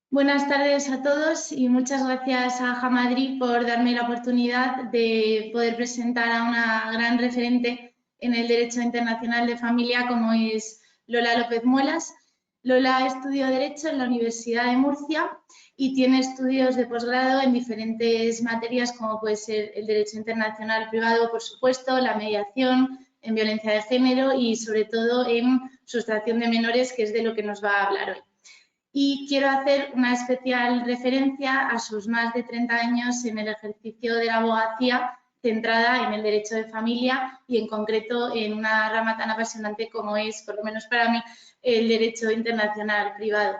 Buenas tardes a todos y muchas gracias a Jamadrid por darme la oportunidad de poder presentar a una gran referente en el derecho internacional de familia como es Lola López Muelas. Lola estudió Derecho en la Universidad de Murcia y tiene estudios de posgrado en diferentes materias como puede ser el Derecho Internacional Privado, por supuesto, la mediación, en violencia de género y sobre todo en sustracción de menores, que es de lo que nos va a hablar hoy. Y quiero hacer una especial referencia a sus más de 30 años en el ejercicio de la abogacía centrada en el derecho de familia y en concreto en una rama tan apasionante como es, por lo menos para mí, el derecho internacional privado.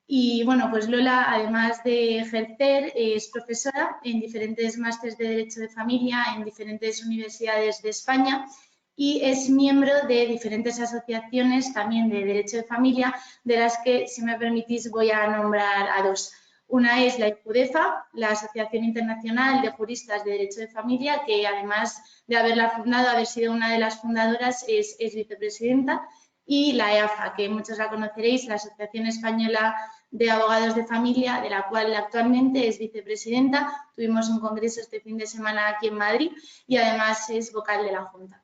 Y bueno, pues Lola, además de ejercer, es profesora en diferentes másteres de Derecho de Familia en diferentes universidades de España y es miembro de diferentes asociaciones también de Derecho de Familia, de las que, si me permitís, voy a nombrar a dos. Una es la IJUDEFA, la Asociación Internacional de Juristas de Derecho de Familia, que además de haberla fundado, haber sido una de las fundadoras, es vicepresidenta, y la EAFA, que muchos la conoceréis, la Asociación Española de Abogados de Familia, de la cual actualmente es vicepresidenta. Tuvimos un congreso este fin de semana aquí en Madrid y además es vocal de la Junta.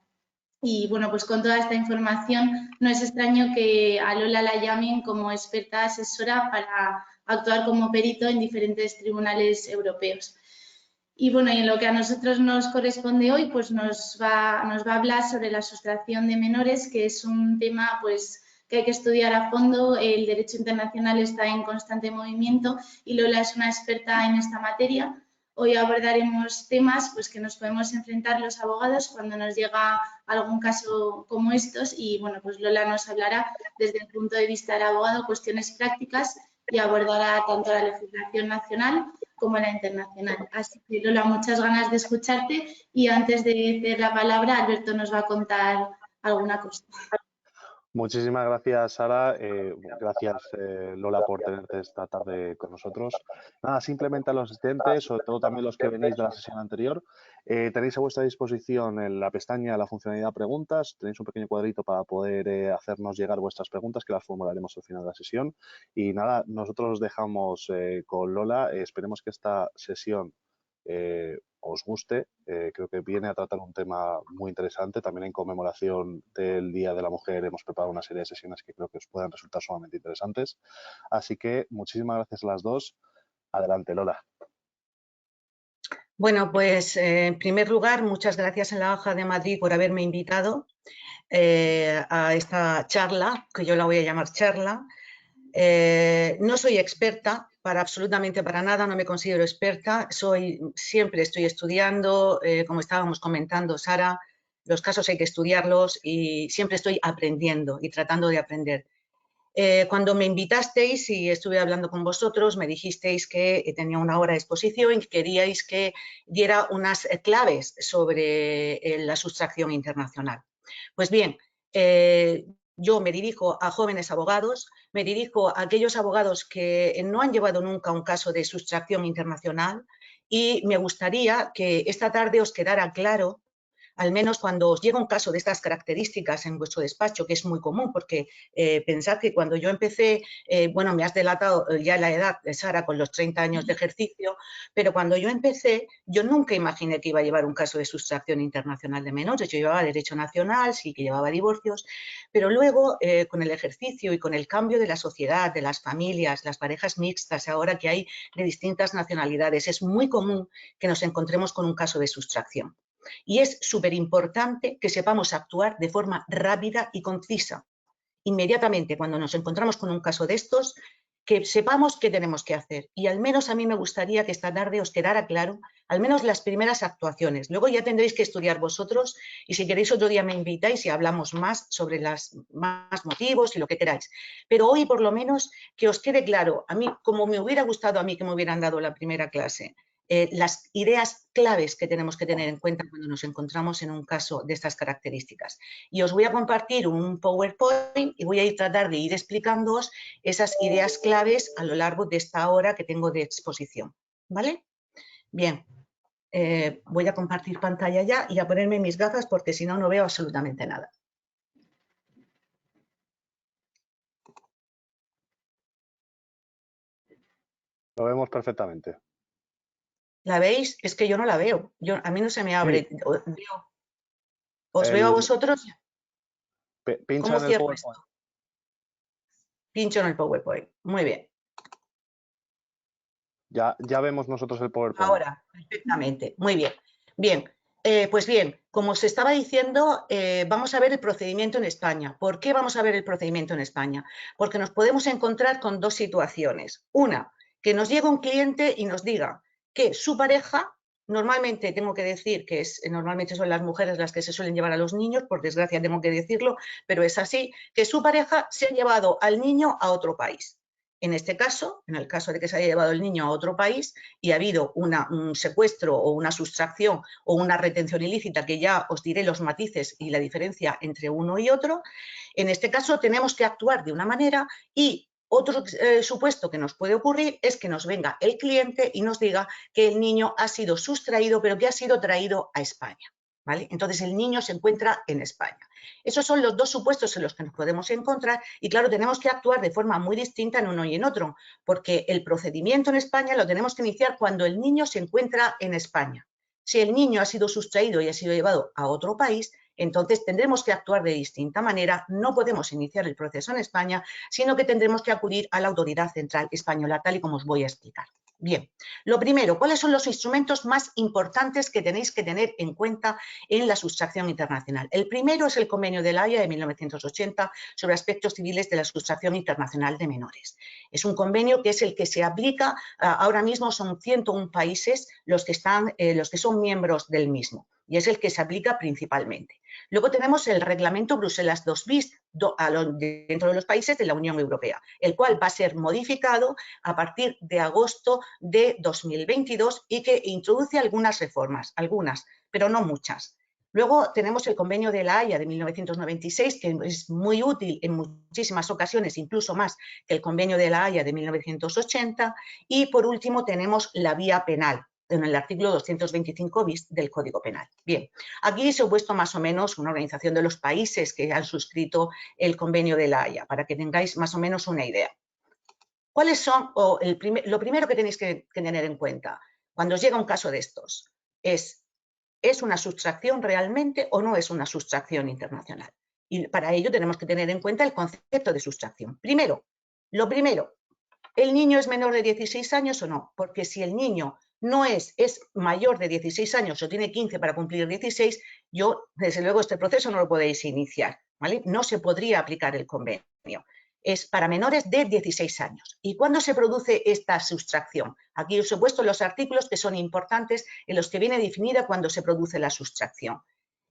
Y bueno, pues con toda esta información no es extraño que a Lola la llamen como experta asesora para actuar como perito en diferentes tribunales europeos. Y bueno, y en lo que a nosotros nos corresponde hoy, pues nos va a hablar sobre la sustracción de menores, que es un tema pues que hay que estudiar a fondo. El derecho internacional está en constante movimiento y Lola es una experta en esta materia. Hoy abordaremos temas pues, que nos podemos enfrentar los abogados cuando nos llega algún caso como estos y bueno, pues Lola nos hablará desde el punto de vista del abogado cuestiones prácticas y abordará tanto la legislación nacional como la internacional. Así que Lola, muchas ganas de escucharte y antes de ceder la palabra, Alberto nos va a contar alguna cosa. Muchísimas gracias, Sara. Gracias, Lola, por tenerte esta tarde con nosotros. Nada, simplemente a los asistentes, sobre todo también los que venís de la sesión anterior, tenéis a vuestra disposición en la pestaña la funcionalidad preguntas. Tenéis un pequeño cuadrito para poder hacernos llegar vuestras preguntas, que las formularemos al final de la sesión. Y nada, nosotros os dejamos con Lola. Esperemos que esta sesión os guste. Creo que viene a tratar un tema muy interesante. También en conmemoración del Día de la Mujer hemos preparado una serie de sesiones que creo que os puedan resultar sumamente interesantes. Así que muchísimas gracias a las dos. Adelante, Lola. Bueno, pues en primer lugar, muchas gracias en la Hoja de Madrid por haberme invitado a esta charla, que yo la voy a llamar charla. No soy experta absolutamente para nada, no me considero experta, siempre estoy estudiando, como estábamos comentando, Sara, los casos hay que estudiarlos y siempre estoy aprendiendo y tratando de aprender. Cuando me invitasteis y estuve hablando con vosotros, me dijisteis que tenía una hora de exposición y que queríais que diera unas claves sobre la sustracción internacional. Pues bien, yo me dirijo a jóvenes abogados, me dirijo a aquellos abogados que no han llevado nunca un caso de sustracción internacional y me gustaría que esta tarde os quedara claro, al menos cuando os llega un caso de estas características en vuestro despacho, que es muy común, porque pensad que cuando yo empecé, bueno, me has delatado ya la edad, Sara, con los 30 años de ejercicio, pero cuando yo empecé, yo nunca imaginé que iba a llevar un caso de sustracción internacional de menores. Yo llevaba derecho nacional, sí que llevaba divorcios, pero luego con el ejercicio y con el cambio de la sociedad, de las familias, las parejas mixtas, ahora que hay de distintas nacionalidades, es muy común que nos encontremos con un caso de sustracción. Y es súper importante que sepamos actuar de forma rápida y concisa. Inmediatamente, cuando nos encontramos con un caso de estos, que sepamos qué tenemos que hacer. Y al menos a mí me gustaría que esta tarde os quedara claro, al menos las primeras actuaciones. Luego ya tendréis que estudiar vosotros y si queréis otro día me invitáis y hablamos más sobre los más motivos y lo que queráis. Pero hoy por lo menos que os quede claro, a mí como me hubiera gustado a mí que me hubieran dado la primera clase, las ideas claves que tenemos que tener en cuenta cuando nos encontramos en un caso de estas características. Y os voy a compartir un PowerPoint y voy a tratar de ir explicándoos esas ideas claves a lo largo de esta hora que tengo de exposición. ¿Vale? Bien, voy a compartir pantalla ya y a ponerme mis gafas porque si no, no veo absolutamente nada. Lo vemos perfectamente. ¿La veis? Es que yo no la veo. A mí no se me abre. Sí. Os veo a vosotros. Pincha ¿Cómo en el cierro PowerPoint. esto? Pincho en el PowerPoint. Muy bien. Ya vemos nosotros el PowerPoint. Ahora, perfectamente. Muy bien. Bien, pues bien, como os estaba diciendo, vamos a ver el procedimiento en España. ¿Por qué vamos a ver el procedimiento en España? Porque nos podemos encontrar con dos situaciones. Una, que nos llega un cliente y nos diga que su pareja, normalmente tengo que decir que normalmente son las mujeres las que se suelen llevar a los niños, por desgracia tengo que decirlo, pero es así, que su pareja se ha llevado al niño a otro país. En este caso, en el caso de que se haya llevado el niño a otro país y ha habido un secuestro o una sustracción o una retención ilícita, que ya os diré los matices y la diferencia entre uno y otro, en este caso tenemos que actuar de una manera y otro supuesto que nos puede ocurrir es que nos venga el cliente y nos diga que el niño ha sido sustraído, pero que ha sido traído a España. ¿Vale? Entonces el niño se encuentra en España. Esos son los dos supuestos en los que nos podemos encontrar y claro, tenemos que actuar de forma muy distinta en uno y en otro, porque el procedimiento en España lo tenemos que iniciar cuando el niño se encuentra en España. Si el niño ha sido sustraído y ha sido llevado a otro país, entonces tendremos que actuar de distinta manera, no podemos iniciar el proceso en España, sino que tendremos que acudir a la Autoridad Central Española, tal y como os voy a explicar. Bien, lo primero, ¿cuáles son los instrumentos más importantes que tenéis que tener en cuenta en la sustracción internacional? El primero es el Convenio de La Haya de 1980 sobre aspectos civiles de la sustracción internacional de menores. Es un convenio que es el que se aplica, ahora mismo son 101 países los que son miembros del mismo y es el que se aplica principalmente. Luego tenemos el Reglamento Bruselas II bis dentro de los países de la Unión Europea, el cual va a ser modificado a partir de agosto de 2022 y que introduce algunas reformas, algunas, pero no muchas. Luego tenemos el Convenio de La Haya de 1996, que es muy útil en muchísimas ocasiones, incluso más que el Convenio de La Haya de 1980. Y por último tenemos la vía penal, en el artículo 225 bis del Código Penal. Bien, aquí se ha puesto más o menos una organización de los países que han suscrito el Convenio de La Haya, para que tengáis más o menos una idea. ¿Cuáles son, lo primero que tenéis que tener en cuenta cuando os llega un caso de estos? ¿Es una sustracción realmente o no es una sustracción internacional? Y para ello tenemos que tener en cuenta el concepto de sustracción. Lo primero, ¿el niño es menor de 16 años o no? Porque si el niño no es mayor de 16 años o tiene 15 para cumplir 16, desde luego, este proceso no lo podéis iniciar, ¿vale? No se podría aplicar el convenio. Es para menores de 16 años. ¿Y cuándo se produce esta sustracción? Aquí os he puesto los artículos que son importantes en los que viene definida cuando se produce la sustracción.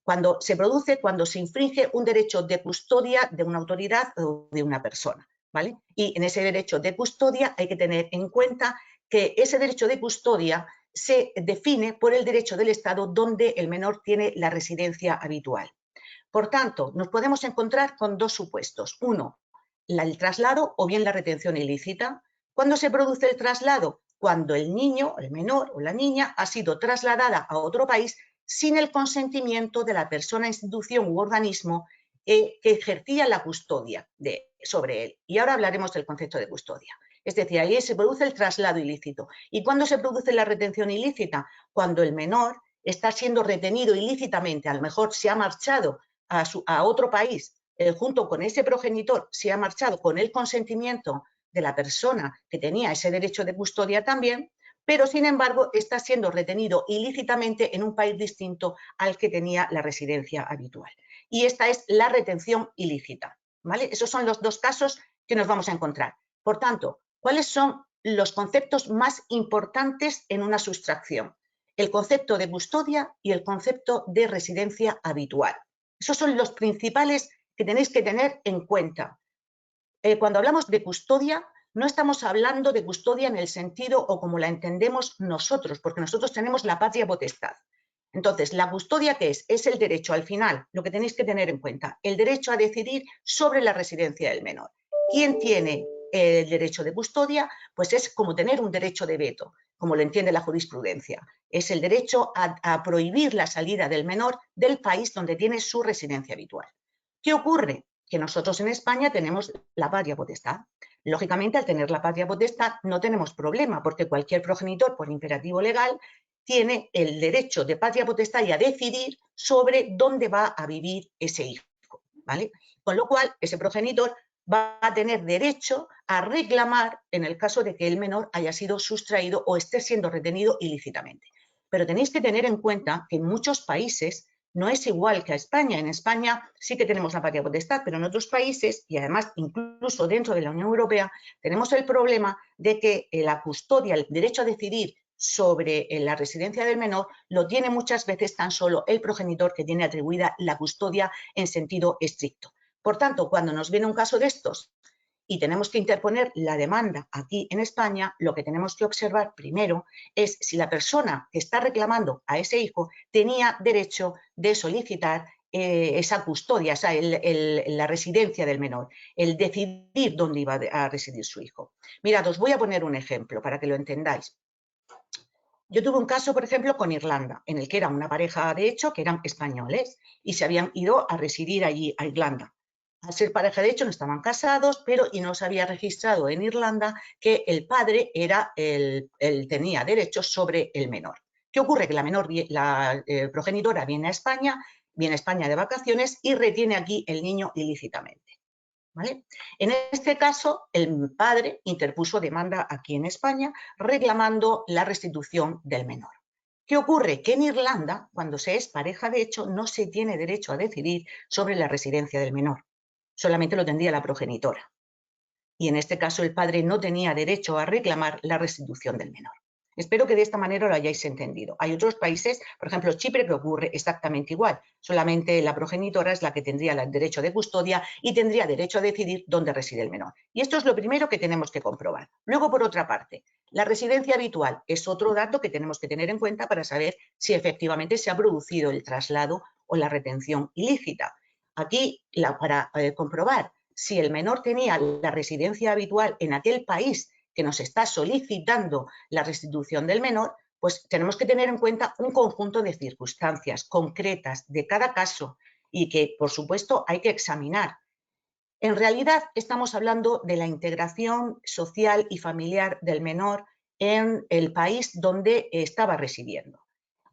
Cuando se infringe un derecho de custodia de una autoridad o de una persona, ¿vale? Y en ese derecho de custodia hay que tener en cuenta que ese derecho de custodia se define por el derecho del Estado donde el menor tiene la residencia habitual. Por tanto, nos podemos encontrar con dos supuestos. Uno, el traslado o bien la retención ilícita. ¿Cuándo se produce el traslado? Cuando el niño, el menor o la niña ha sido trasladada a otro país sin el consentimiento de la persona, institución u organismo que ejercía la custodia sobre él. Y ahora hablaremos del concepto de custodia. Es decir, ahí se produce el traslado ilícito. ¿Y cuándo se produce la retención ilícita? Cuando el menor está siendo retenido ilícitamente, a lo mejor se ha marchado a otro país junto con ese progenitor, se ha marchado con el consentimiento de la persona que tenía ese derecho de custodia también, pero sin embargo está siendo retenido ilícitamente en un país distinto al que tenía la residencia habitual. Y esta es la retención ilícita, ¿vale? Esos son los dos casos que nos vamos a encontrar. Por tanto, ¿cuáles son los conceptos más importantes en una sustracción? El concepto de custodia y el concepto de residencia habitual. Esos son los principales que tenéis que tener en cuenta. Cuando hablamos de custodia, no estamos hablando de custodia en el sentido o como la entendemos nosotros, porque nosotros tenemos la patria potestad. Entonces, ¿la custodia qué es? Es el derecho, al final, lo que tenéis que tener en cuenta, el derecho a decidir sobre la residencia del menor. ¿Quién tiene el derecho de custodia? Pues es como tener un derecho de veto, como lo entiende la jurisprudencia. Es el derecho a prohibir la salida del menor del país donde tiene su residencia habitual. ¿Qué ocurre? que nosotros en España tenemos la patria potestad. Lógicamente, al tener la patria potestad no tenemos problema, porque cualquier progenitor, por imperativo legal, tiene el derecho de patria potestad y a decidir sobre dónde va a vivir ese hijo, ¿vale? Con lo cual, ese progenitor va a tener derecho a reclamar en el caso de que el menor haya sido sustraído o esté siendo retenido ilícitamente. Pero tenéis que tener en cuenta que en muchos países no es igual que a España. En España sí que tenemos la patria potestad, pero en otros países, y además incluso dentro de la Unión Europea, tenemos el problema de que la custodia, el derecho a decidir sobre la residencia del menor, lo tiene muchas veces tan solo el progenitor que tiene atribuida la custodia en sentido estricto. Por tanto, cuando nos viene un caso de estos y tenemos que interponer la demanda aquí en España, lo que tenemos que observar primero es si la persona que está reclamando a ese hijo tenía derecho de solicitar esa custodia, o sea, la residencia del menor, el decidir dónde iba a residir su hijo. Mirad, os voy a poner un ejemplo para que lo entendáis. Yo tuve un caso, por ejemplo, con Irlanda, en el que era una pareja, de hecho, que eran españoles y se habían ido a residir allí, a Irlanda. Al ser pareja, de hecho, no estaban casados, pero y no se había registrado en Irlanda que el padre era tenía derechos sobre el menor. ¿Qué ocurre? Que la progenitora viene a España de vacaciones y retiene aquí el niño ilícitamente. ¿Vale? En este caso, el padre interpuso demanda aquí en España reclamando la restitución del menor. ¿Qué ocurre? Que en Irlanda, cuando se es pareja de hecho, no se tiene derecho a decidir sobre la residencia del menor. Solamente lo tendría la progenitora. Y en este caso el padre no tenía derecho a reclamar la restitución del menor. Espero que de esta manera lo hayáis entendido. Hay otros países, por ejemplo Chipre, que ocurre exactamente igual. Solamente la progenitora es la que tendría el derecho de custodia y tendría derecho a decidir dónde reside el menor. Y esto es lo primero que tenemos que comprobar. Luego, por otra parte, la residencia habitual es otro dato que tenemos que tener en cuenta para saber si efectivamente se ha producido el traslado o la retención ilícita. Aquí, para comprobar si el menor tenía la residencia habitual en aquel país que nos está solicitando la restitución del menor, pues tenemos que tener en cuenta un conjunto de circunstancias concretas de cada caso y que, por supuesto, hay que examinar. En realidad, estamos hablando de la integración social y familiar del menor en el país donde estaba residiendo.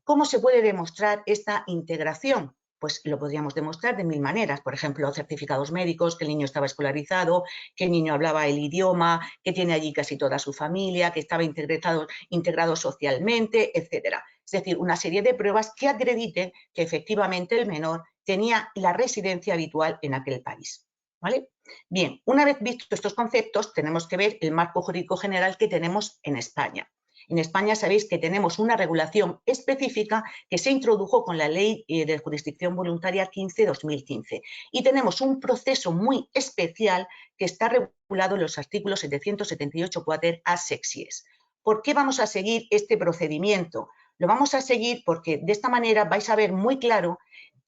¿Cómo se puede demostrar esta integración? Pues lo podríamos demostrar de mil maneras. Por ejemplo, certificados médicos, que el niño estaba escolarizado, que el niño hablaba el idioma, que tiene allí casi toda su familia, que estaba integrado socialmente, etc. Es decir, una serie de pruebas que acrediten que efectivamente el menor tenía la residencia habitual en aquel país. ¿Vale? Bien, una vez vistos estos conceptos, tenemos que ver el marco jurídico general que tenemos en España. En España sabéis que tenemos una regulación específica que se introdujo con la Ley de Jurisdicción Voluntaria 15/2015 y tenemos un proceso muy especial que está regulado en los artículos 778 quater a sexies. ¿Por qué vamos a seguir este procedimiento? Lo vamos a seguir porque de esta manera vais a ver muy claro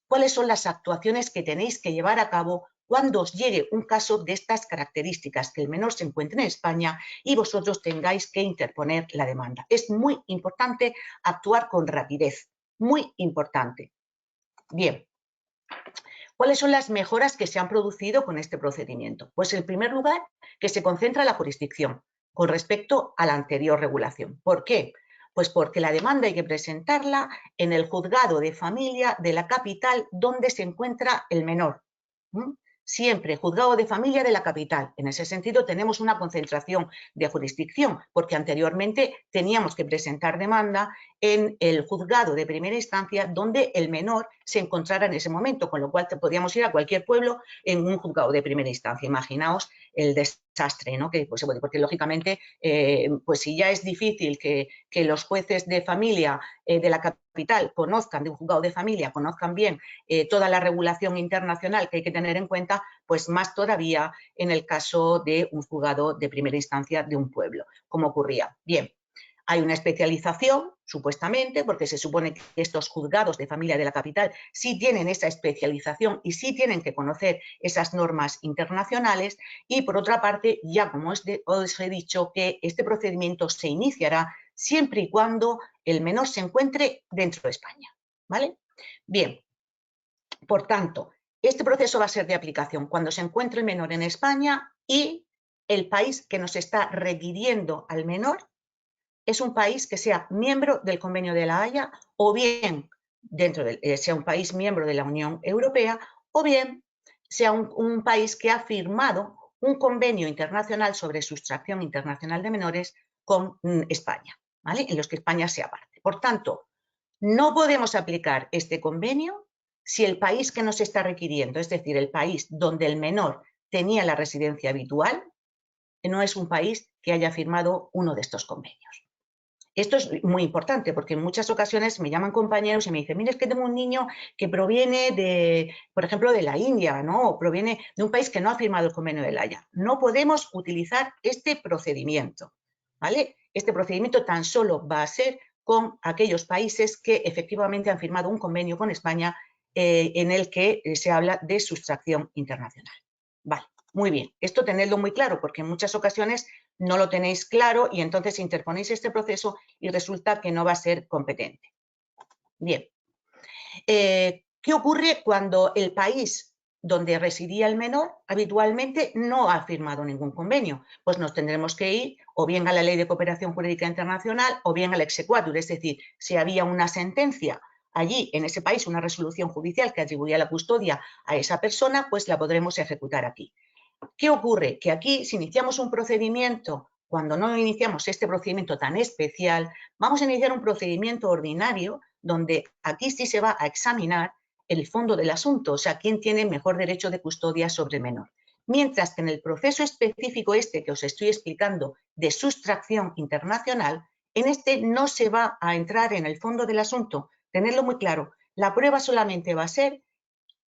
cuáles son las actuaciones que tenéis que llevar a cabo cuando os llegue un caso de estas características, que el menor se encuentre en España y vosotros tengáis que interponer la demanda. Es muy importante actuar con rapidez, muy importante. Bien, ¿cuáles son las mejoras que se han producido con este procedimiento? Pues en primer lugar, que se concentra la jurisdicción con respecto a la anterior regulación. ¿Por qué? Pues porque la demanda hay que presentarla en el juzgado de familia de la capital donde se encuentra el menor. Siempre juzgado de familia de la capital. En ese sentido tenemos una concentración de jurisdicción, porque anteriormente teníamos que presentar demanda en el juzgado de primera instancia donde el menor se encontrara en ese momento, con lo cual podíamos ir a cualquier pueblo en un juzgado de primera instancia. Imaginaos el desastre, ¿no? Que, pues, porque lógicamente, pues si ya es difícil que los jueces de familia de la capital conozcan, de un juzgado de familia, conozcan bien toda la regulación internacional que hay que tener en cuenta, pues más todavía en el caso de un juzgado de primera instancia de un pueblo, como ocurría. Bien, hay una especialización, supuestamente, porque se supone que estos juzgados de familia de la capital sí tienen esa especialización y sí tienen que conocer esas normas internacionales y, por otra parte, ya como os he dicho, que este procedimiento se iniciará siempre y cuando el menor se encuentre dentro de España, ¿vale? Bien, por tanto, Este proceso va a ser de aplicación cuando se encuentre el menor en España y el país que nos está requiriendo al menor es un país que sea miembro del Convenio de la Haya o bien sea un país miembro de la Unión Europea o bien sea un país que ha firmado un convenio internacional sobre sustracción internacional de menores con España, ¿vale? En los que España sea parte. Por tanto, no podemos aplicar este convenio si el país que nos está requiriendo, es decir, el país donde el menor tenía la residencia habitual, no es un país que haya firmado uno de estos convenios. Esto es muy importante porque en muchas ocasiones me llaman compañeros y me dicen, mira, es que tengo un niño que proviene de, por ejemplo, de la India, ¿no? O proviene de un país que no ha firmado el convenio de la Haya. No podemos utilizar este procedimiento, ¿vale? Este procedimiento tan solo va a ser con aquellos países que efectivamente han firmado un convenio con España en el que se habla de sustracción internacional. Vale, muy bien. Esto tenedlo muy claro porque en muchas ocasiones no lo tenéis claro y entonces interponéis este proceso y resulta que no va a ser competente. Bien. ¿Qué ocurre cuando el país donde residía el menor habitualmente no ha firmado ningún convenio? Pues nos tendremos que ir o bien a la Ley de Cooperación Jurídica Internacional o bien al exequatur, es decir, si había una sentencia allí en ese país, una resolución judicial que atribuía la custodia a esa persona, pues la podremos ejecutar aquí. ¿Qué ocurre? Que aquí, si iniciamos un procedimiento, cuando no iniciamos este procedimiento tan especial, vamos a iniciar un procedimiento ordinario donde aquí sí se va a examinar el fondo del asunto, o sea, quién tiene mejor derecho de custodia sobre el menor. Mientras que en el proceso específico este que os estoy explicando de sustracción internacional, en este no se va a entrar en el fondo del asunto. Tenedlo muy claro, la prueba solamente va a ser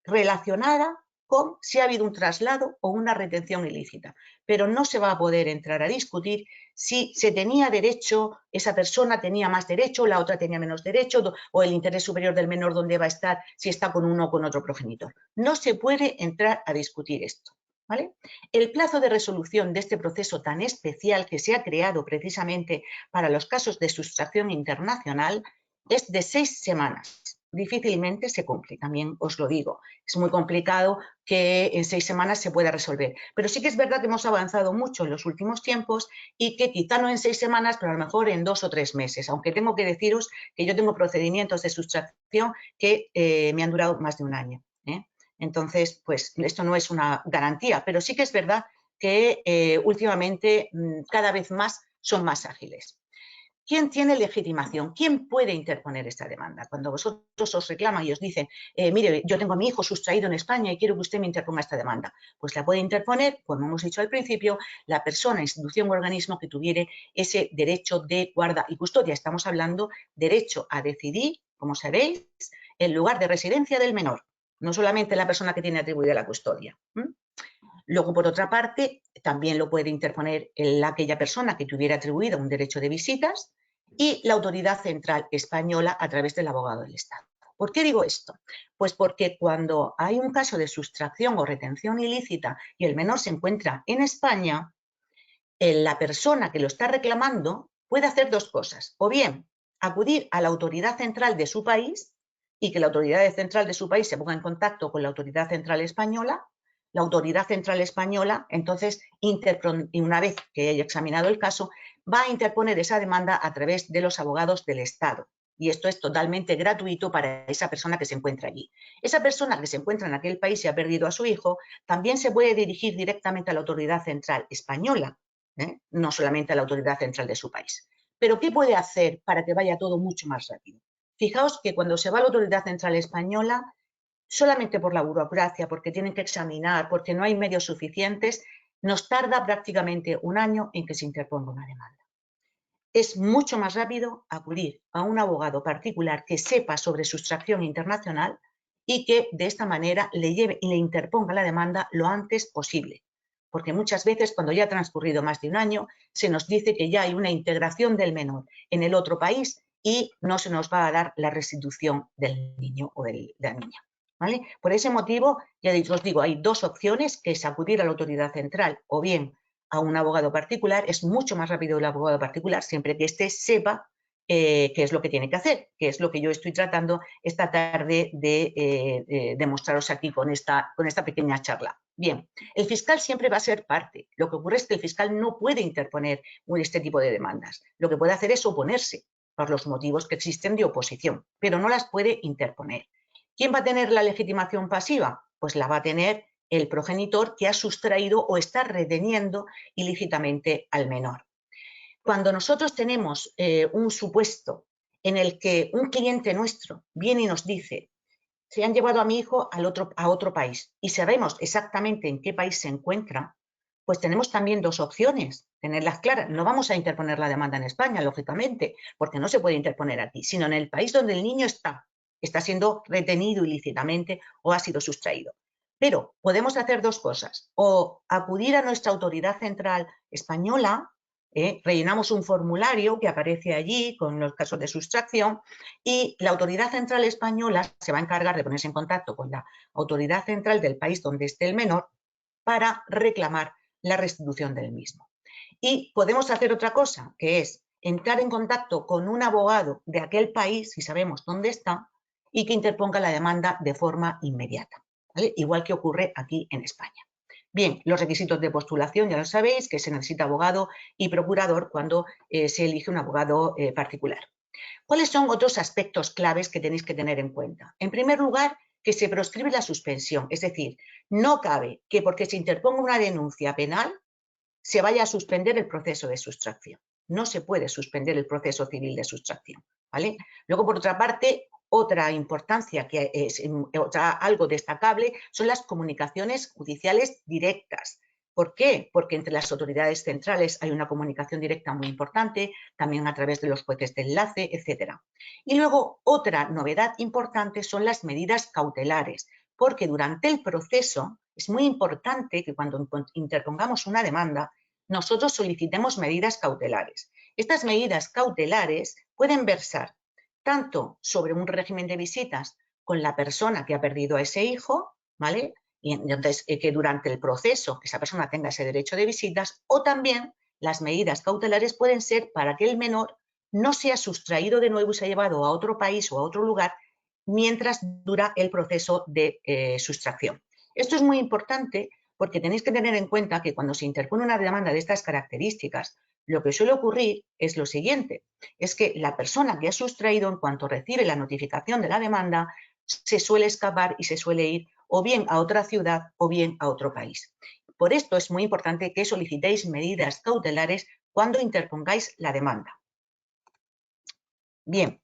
relacionada con si ha habido un traslado o una retención ilícita, pero no se va a poder entrar a discutir si se tenía derecho, esa persona tenía más derecho, la otra tenía menos derecho, o el interés superior del menor dónde va a estar, si está con uno o con otro progenitor. No se puede entrar a discutir esto, ¿vale? El plazo de resolución de este proceso tan especial que se ha creado precisamente para los casos de sustracción internacional es de 6 semanas. Difícilmente se cumple, también os lo digo. Es muy complicado que en 6 semanas se pueda resolver. Pero sí que es verdad que hemos avanzado mucho en los últimos tiempos y que quizá no en 6 semanas, pero a lo mejor en 2 o 3 meses. Aunque tengo que deciros que yo tengo procedimientos de sustracción que me han durado más de un año. Entonces, pues esto no es una garantía, pero sí que es verdad que últimamente cada vez más son más ágiles. ¿Quién tiene legitimación? ¿Quién puede interponer esta demanda? Cuando vosotros os reclaman y os dicen, mire, yo tengo a mi hijo sustraído en España y quiero que usted me interponga esta demanda, pues la puede interponer, como hemos dicho al principio, la persona, institución o organismo que tuviere ese derecho de guarda y custodia. Estamos hablando derecho a decidir, como sabéis, el lugar de residencia del menor, no solamente la persona que tiene atribuida la custodia. Luego, por otra parte, también lo puede interponer aquella persona que tuviera atribuido un derecho de visitas y la autoridad central española a través del abogado del Estado. ¿Por qué digo esto? Pues porque cuando hay un caso de sustracción o retención ilícita y el menor se encuentra en España, la persona que lo está reclamando puede hacer dos cosas. O bien, acudir a la autoridad central de su país y que la autoridad central de su país se ponga en contacto con la autoridad central española. La autoridad central española, entonces, una vez que haya examinado el caso, va a interponer esa demanda a través de los abogados del Estado. Y esto es totalmente gratuito para esa persona que se encuentra allí. Esa persona que se encuentra en aquel país y ha perdido a su hijo, también se puede dirigir directamente a la autoridad central española, no solamente a la autoridad central de su país. Pero ¿qué puede hacer para que vaya todo mucho más rápido? Fijaos que cuando se va a la autoridad central española, solamente por la burocracia, porque tienen que examinar, porque no hay medios suficientes, nos tarda prácticamente un año en que se interponga una demanda. Es mucho más rápido acudir a un abogado particular que sepa sobre sustracción internacional y que de esta manera le lleve y le interponga la demanda lo antes posible. Porque muchas veces cuando ya ha transcurrido más de un año se nos dice que ya hay una integración del menor en el otro país y no se nos va a dar la restitución del niño o de la niña. ¿Vale? Por ese motivo, ya os digo, hay dos opciones, que es acudir a la autoridad central o bien a un abogado particular. Es mucho más rápido el abogado particular siempre que éste sepa qué es lo que tiene que hacer, que es lo que yo estoy tratando esta tarde de demostraros aquí con esta pequeña charla. Bien, el fiscal siempre va a ser parte. Lo que ocurre es que el fiscal no puede interponer este tipo de demandas. Lo que puede hacer es oponerse por los motivos que existen de oposición, pero no las puede interponer. ¿Quién va a tener la legitimación pasiva? Pues la va a tener el progenitor que ha sustraído o está reteniendo ilícitamente al menor. Cuando nosotros tenemos un supuesto en el que un cliente nuestro viene y nos dice: se han llevado a mi hijo a otro país, y sabemos exactamente en qué país se encuentra, pues tenemos también dos opciones, tenerlas claras. No vamos a interponer la demanda en España, lógicamente, porque no se puede interponer aquí, sino en el país donde el niño está siendo retenido ilícitamente o ha sido sustraído. Pero podemos hacer dos cosas: o acudir a nuestra autoridad central española, rellenamos un formulario que aparece allí con los casos de sustracción, y la autoridad central española se va a encargar de ponerse en contacto con la autoridad central del país donde esté el menor para reclamar la restitución del mismo. Y podemos hacer otra cosa, que es entrar en contacto con un abogado de aquel país, si sabemos dónde está, y que interponga la demanda de forma inmediata, ¿vale? Igual que ocurre aquí en España. Bien, los requisitos de postulación ya lo sabéis, que se necesita abogado y procurador cuando se elige un abogado particular. ¿Cuáles son otros aspectos claves que tenéis que tener en cuenta? En primer lugar, que se proscribe la suspensión, es decir, no cabe que porque se interponga una denuncia penal se vaya a suspender el proceso de sustracción. No se puede suspender el proceso civil de sustracción, ¿vale? Luego, por otra parte, otra importancia que es algo destacable son las comunicaciones judiciales directas. ¿Por qué? Porque entre las autoridades centrales hay una comunicación directa muy importante, también a través de los jueces de enlace, etc. Y luego, otra novedad importante son las medidas cautelares, porque durante el proceso es muy importante que cuando interpongamos una demanda, nosotros solicitemos medidas cautelares. Estas medidas cautelares pueden versar tanto sobre un régimen de visitas con la persona que ha perdido a ese hijo, ¿vale? Y entonces que durante el proceso esa persona tenga ese derecho de visitas, o también las medidas cautelares pueden ser para que el menor no sea sustraído de nuevo y sea llevado a otro país o a otro lugar mientras dura el proceso de sustracción. Esto es muy importante porque tenéis que tener en cuenta que cuando se interpone una demanda de estas características, lo que suele ocurrir es lo siguiente: es que la persona que ha sustraído, en cuanto recibe la notificación de la demanda, se suele escapar y se suele ir o bien a otra ciudad o bien a otro país. Por esto es muy importante que solicitéis medidas cautelares cuando interpongáis la demanda. Bien,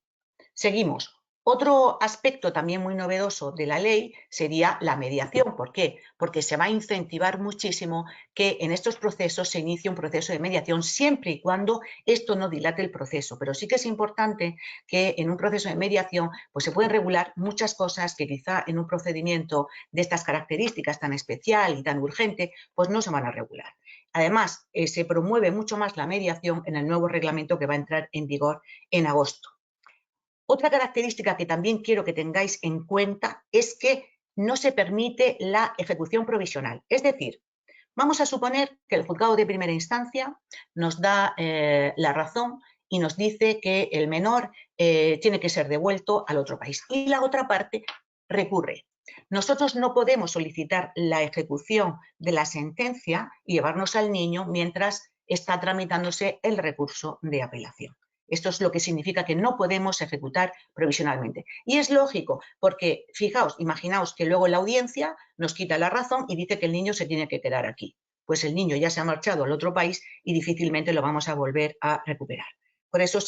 seguimos. Otro aspecto también muy novedoso de la ley sería la mediación. ¿Por qué? Porque se va a incentivar muchísimo que en estos procesos se inicie un proceso de mediación, siempre y cuando esto no dilate el proceso. Pero sí que es importante que en un proceso de mediación pues se pueden regular muchas cosas que quizá en un procedimiento de estas características tan especial y tan urgente pues no se van a regular. Además, se promueve mucho más la mediación en el nuevo reglamento que va a entrar en vigor en agosto. Otra característica que también quiero que tengáis en cuenta es que no se permite la ejecución provisional. Es decir, vamos a suponer que el juzgado de primera instancia nos da la razón y nos dice que el menor tiene que ser devuelto al otro país, y la otra parte recurre. Nosotros no podemos solicitar la ejecución de la sentencia y llevarnos al niño mientras está tramitándose el recurso de apelación. Esto es lo que significa que no podemos ejecutar provisionalmente. Y es lógico, porque fijaos, imaginaos que luego la audiencia nos quita la razón y dice que el niño se tiene que quedar aquí. Pues el niño ya se ha marchado al otro país y difícilmente lo vamos a volver a recuperar. Por eso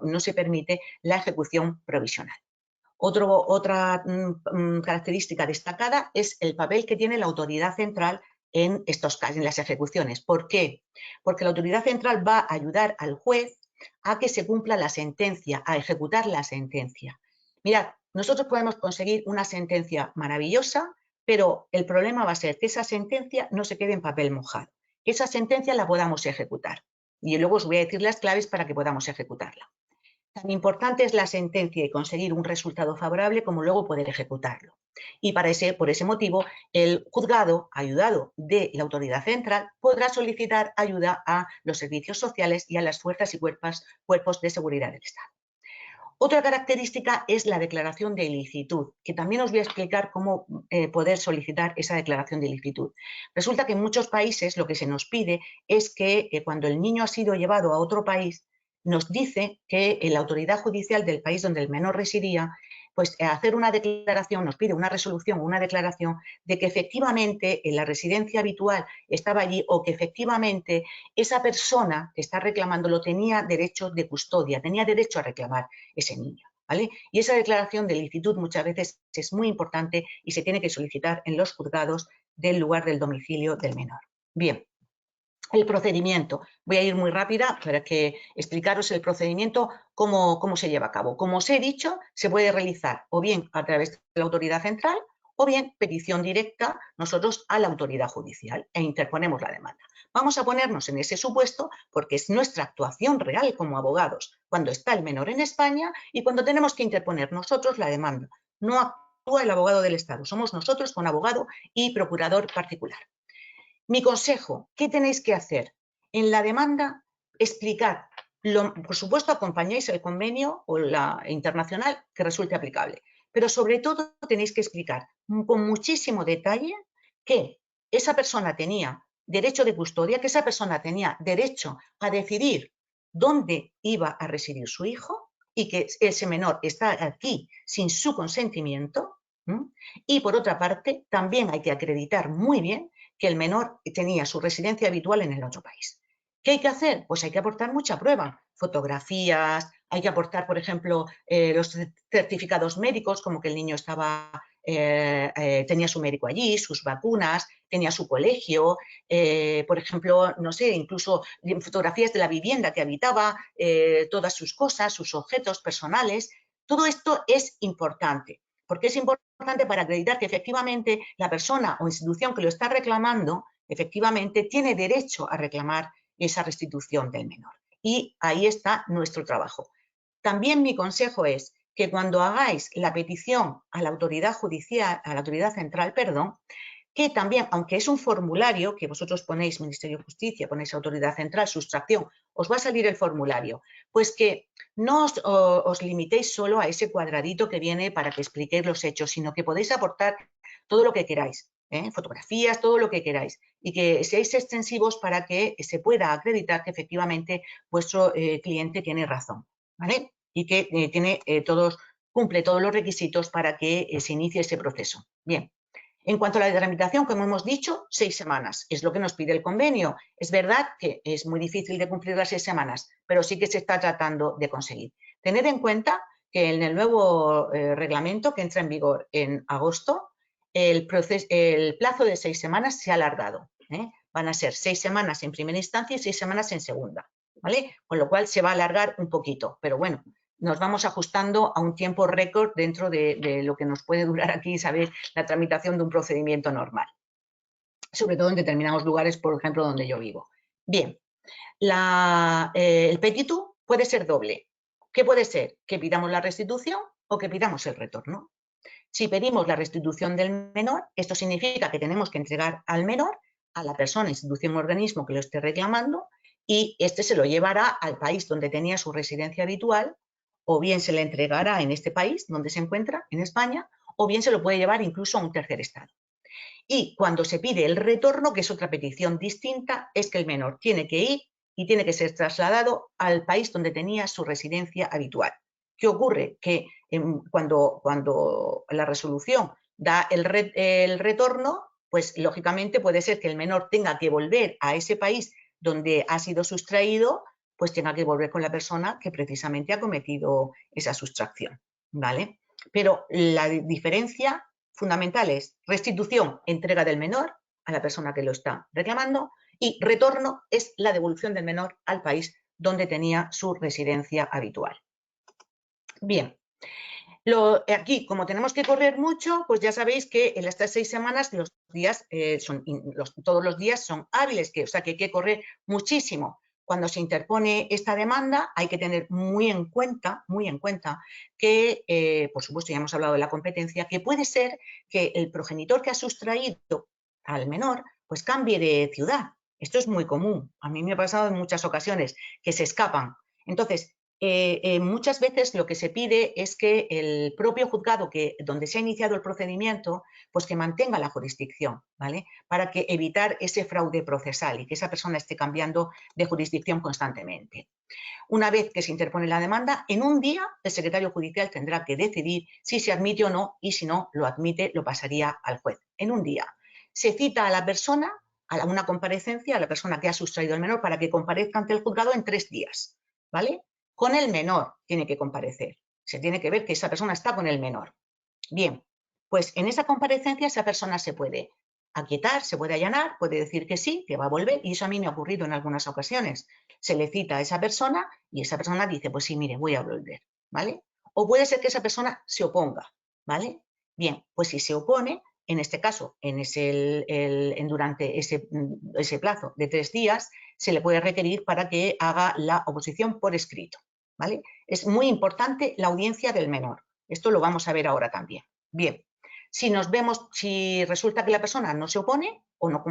no se permite la ejecución provisional. Otra característica destacada es el papel que tiene la autoridad central en estos casos, en las ejecuciones. ¿Por qué? Porque la autoridad central va a ayudar al juez a que se cumpla la sentencia, a ejecutar la sentencia. Mirad, nosotros podemos conseguir una sentencia maravillosa, pero el problema va a ser que esa sentencia no se quede en papel mojado, que esa sentencia la podamos ejecutar. Y luego os voy a decir las claves para que podamos ejecutarla. Tan importante es la sentencia y conseguir un resultado favorable como luego poder ejecutarlo. Y por ese motivo, el juzgado, ayudado de la autoridad central, podrá solicitar ayuda a los servicios sociales y a las fuerzas y cuerpos de seguridad del Estado. Otra característica es la declaración de ilicitud, que también os voy a explicar cómo poder solicitar esa declaración de ilicitud. Resulta que en muchos países lo que se nos pide es que cuando el niño ha sido llevado a otro país, nos dice que la autoridad judicial del país donde el menor residía, pues hacer una declaración, nos pide una resolución o una declaración de que efectivamente en la residencia habitual estaba allí o que efectivamente esa persona que está reclamándolo tenía derecho de custodia, tenía derecho a reclamar ese niño, ¿vale? Y esa declaración de ilicitud muchas veces es muy importante y se tiene que solicitar en los juzgados del lugar del domicilio del menor. Bien. El procedimiento. Voy a ir muy rápida para que explicaros el procedimiento, cómo se lleva a cabo. Como os he dicho, se puede realizar o bien a través de la autoridad central o bien petición directa nosotros a la autoridad judicial e interponemos la demanda. Vamos a ponernos en ese supuesto porque es nuestra actuación real como abogados cuando está el menor en España y cuando tenemos que interponer nosotros la demanda. No actúa el abogado del Estado, somos nosotros con abogado y procurador particular. Mi consejo, ¿qué tenéis que hacer? En la demanda, explicar, por supuesto acompañáis el convenio o la internacional que resulte aplicable, pero sobre todo tenéis que explicar con muchísimo detalle que esa persona tenía derecho de custodia, que esa persona tenía derecho a decidir dónde iba a residir su hijo y que ese menor está aquí sin su consentimiento. Y por otra parte, también hay que acreditar muy bien que el menor tenía su residencia habitual en el otro país. ¿Qué hay que hacer? Pues hay que aportar mucha prueba, fotografías, hay que aportar, por ejemplo, los certificados médicos, como que el niño tenía su médico allí, sus vacunas, tenía su colegio, por ejemplo, no sé, incluso fotografías de la vivienda que habitaba, todas sus cosas, sus objetos personales. Todo esto es importante. Porque es importante para acreditar que efectivamente la persona o institución que lo está reclamando efectivamente tiene derecho a reclamar esa restitución del menor. Y ahí está nuestro trabajo. También mi consejo es que cuando hagáis la petición a la autoridad judicial, a la autoridad central, perdón, que también, aunque es un formulario que vosotros ponéis Ministerio de Justicia, ponéis Autoridad Central, sustracción, os va a salir el formulario, pues que no os limitéis solo a ese cuadradito que viene para que expliquéis los hechos, sino que podéis aportar todo lo que queráis, fotografías, todo lo que queráis, y que seáis extensivos para que se pueda acreditar que efectivamente vuestro cliente tiene razón, ¿vale? Y que cumple todos los requisitos para que se inicie ese proceso. Bien. En cuanto a la tramitación, como hemos dicho, 6 semanas es lo que nos pide el convenio. Es verdad que es muy difícil de cumplir las 6 semanas, pero sí que se está tratando de conseguir. Tened en cuenta que en el nuevo reglamento que entra en vigor en agosto, el plazo de 6 semanas se ha alargado. Van a ser 6 semanas en primera instancia y 6 semanas en segunda, ¿vale? Con lo cual se va a alargar un poquito, pero bueno, nos vamos ajustando a un tiempo récord dentro de lo que nos puede durar aquí, ¿sabéis?, la tramitación de un procedimiento normal. Sobre todo en determinados lugares, por ejemplo, donde yo vivo. Bien, el petitum puede ser doble. ¿Qué puede ser? Que pidamos la restitución o que pidamos el retorno. Si pedimos la restitución del menor, esto significa que tenemos que entregar al menor a la persona, institución o organismo que lo esté reclamando y este se lo llevará al país donde tenía su residencia habitual, o bien se le entregará en este país donde se encuentra, en España, o bien se lo puede llevar incluso a un tercer estado. Y cuando se pide el retorno, que es otra petición distinta, es que el menor tiene que ir y tiene que ser trasladado al país donde tenía su residencia habitual. ¿Qué ocurre? Que cuando la resolución da el retorno, pues lógicamente puede ser que el menor tenga que volver a ese país donde ha sido sustraído, pues tenga que volver con la persona que precisamente ha cometido esa sustracción, ¿vale? Pero la diferencia fundamental es restitución, entrega del menor a la persona que lo está reclamando, y retorno es la devolución del menor al país donde tenía su residencia habitual. Bien, aquí, como tenemos que correr mucho, pues ya sabéis que en estas 6 semanas los días todos los días son hábiles, o sea que hay que correr muchísimo. cuando se interpone esta demanda hay que tener muy en cuenta que, por supuesto, ya hemos hablado de la competencia, que puede ser que el progenitor que ha sustraído al menor pues cambie de ciudad. Esto es muy común. A mí me ha pasado en muchas ocasiones que se escapan. Entonces, muchas veces lo que se pide es que el propio juzgado donde se ha iniciado el procedimiento, pues que mantenga la jurisdicción, ¿vale? Para que evitar ese fraude procesal y que esa persona esté cambiando de jurisdicción constantemente. Una vez que se interpone la demanda, en un día el secretario judicial tendrá que decidir si se admite o no, y si no lo admite, lo pasaría al juez. En un día. Se cita a la persona, a una comparecencia, a la persona que ha sustraído al menor para que comparezca ante el juzgado en 3 días, ¿vale? Con el menor tiene que comparecer. Se tiene que ver que esa persona está con el menor. Bien, pues en esa comparecencia esa persona se puede aquietar, se puede allanar, puede decir que sí, que va a volver, y eso a mí me ha ocurrido en algunas ocasiones. Se le cita a esa persona y esa persona dice, pues sí, mire, voy a volver, ¿vale? O puede ser que esa persona se oponga, ¿vale? Bien, pues si se opone, en este caso, durante ese plazo de 3 días, se le puede requerir para que haga la oposición por escrito, ¿vale? Es muy importante la audiencia del menor. Esto lo vamos a ver ahora también. Bien, si resulta que la persona no se opone o no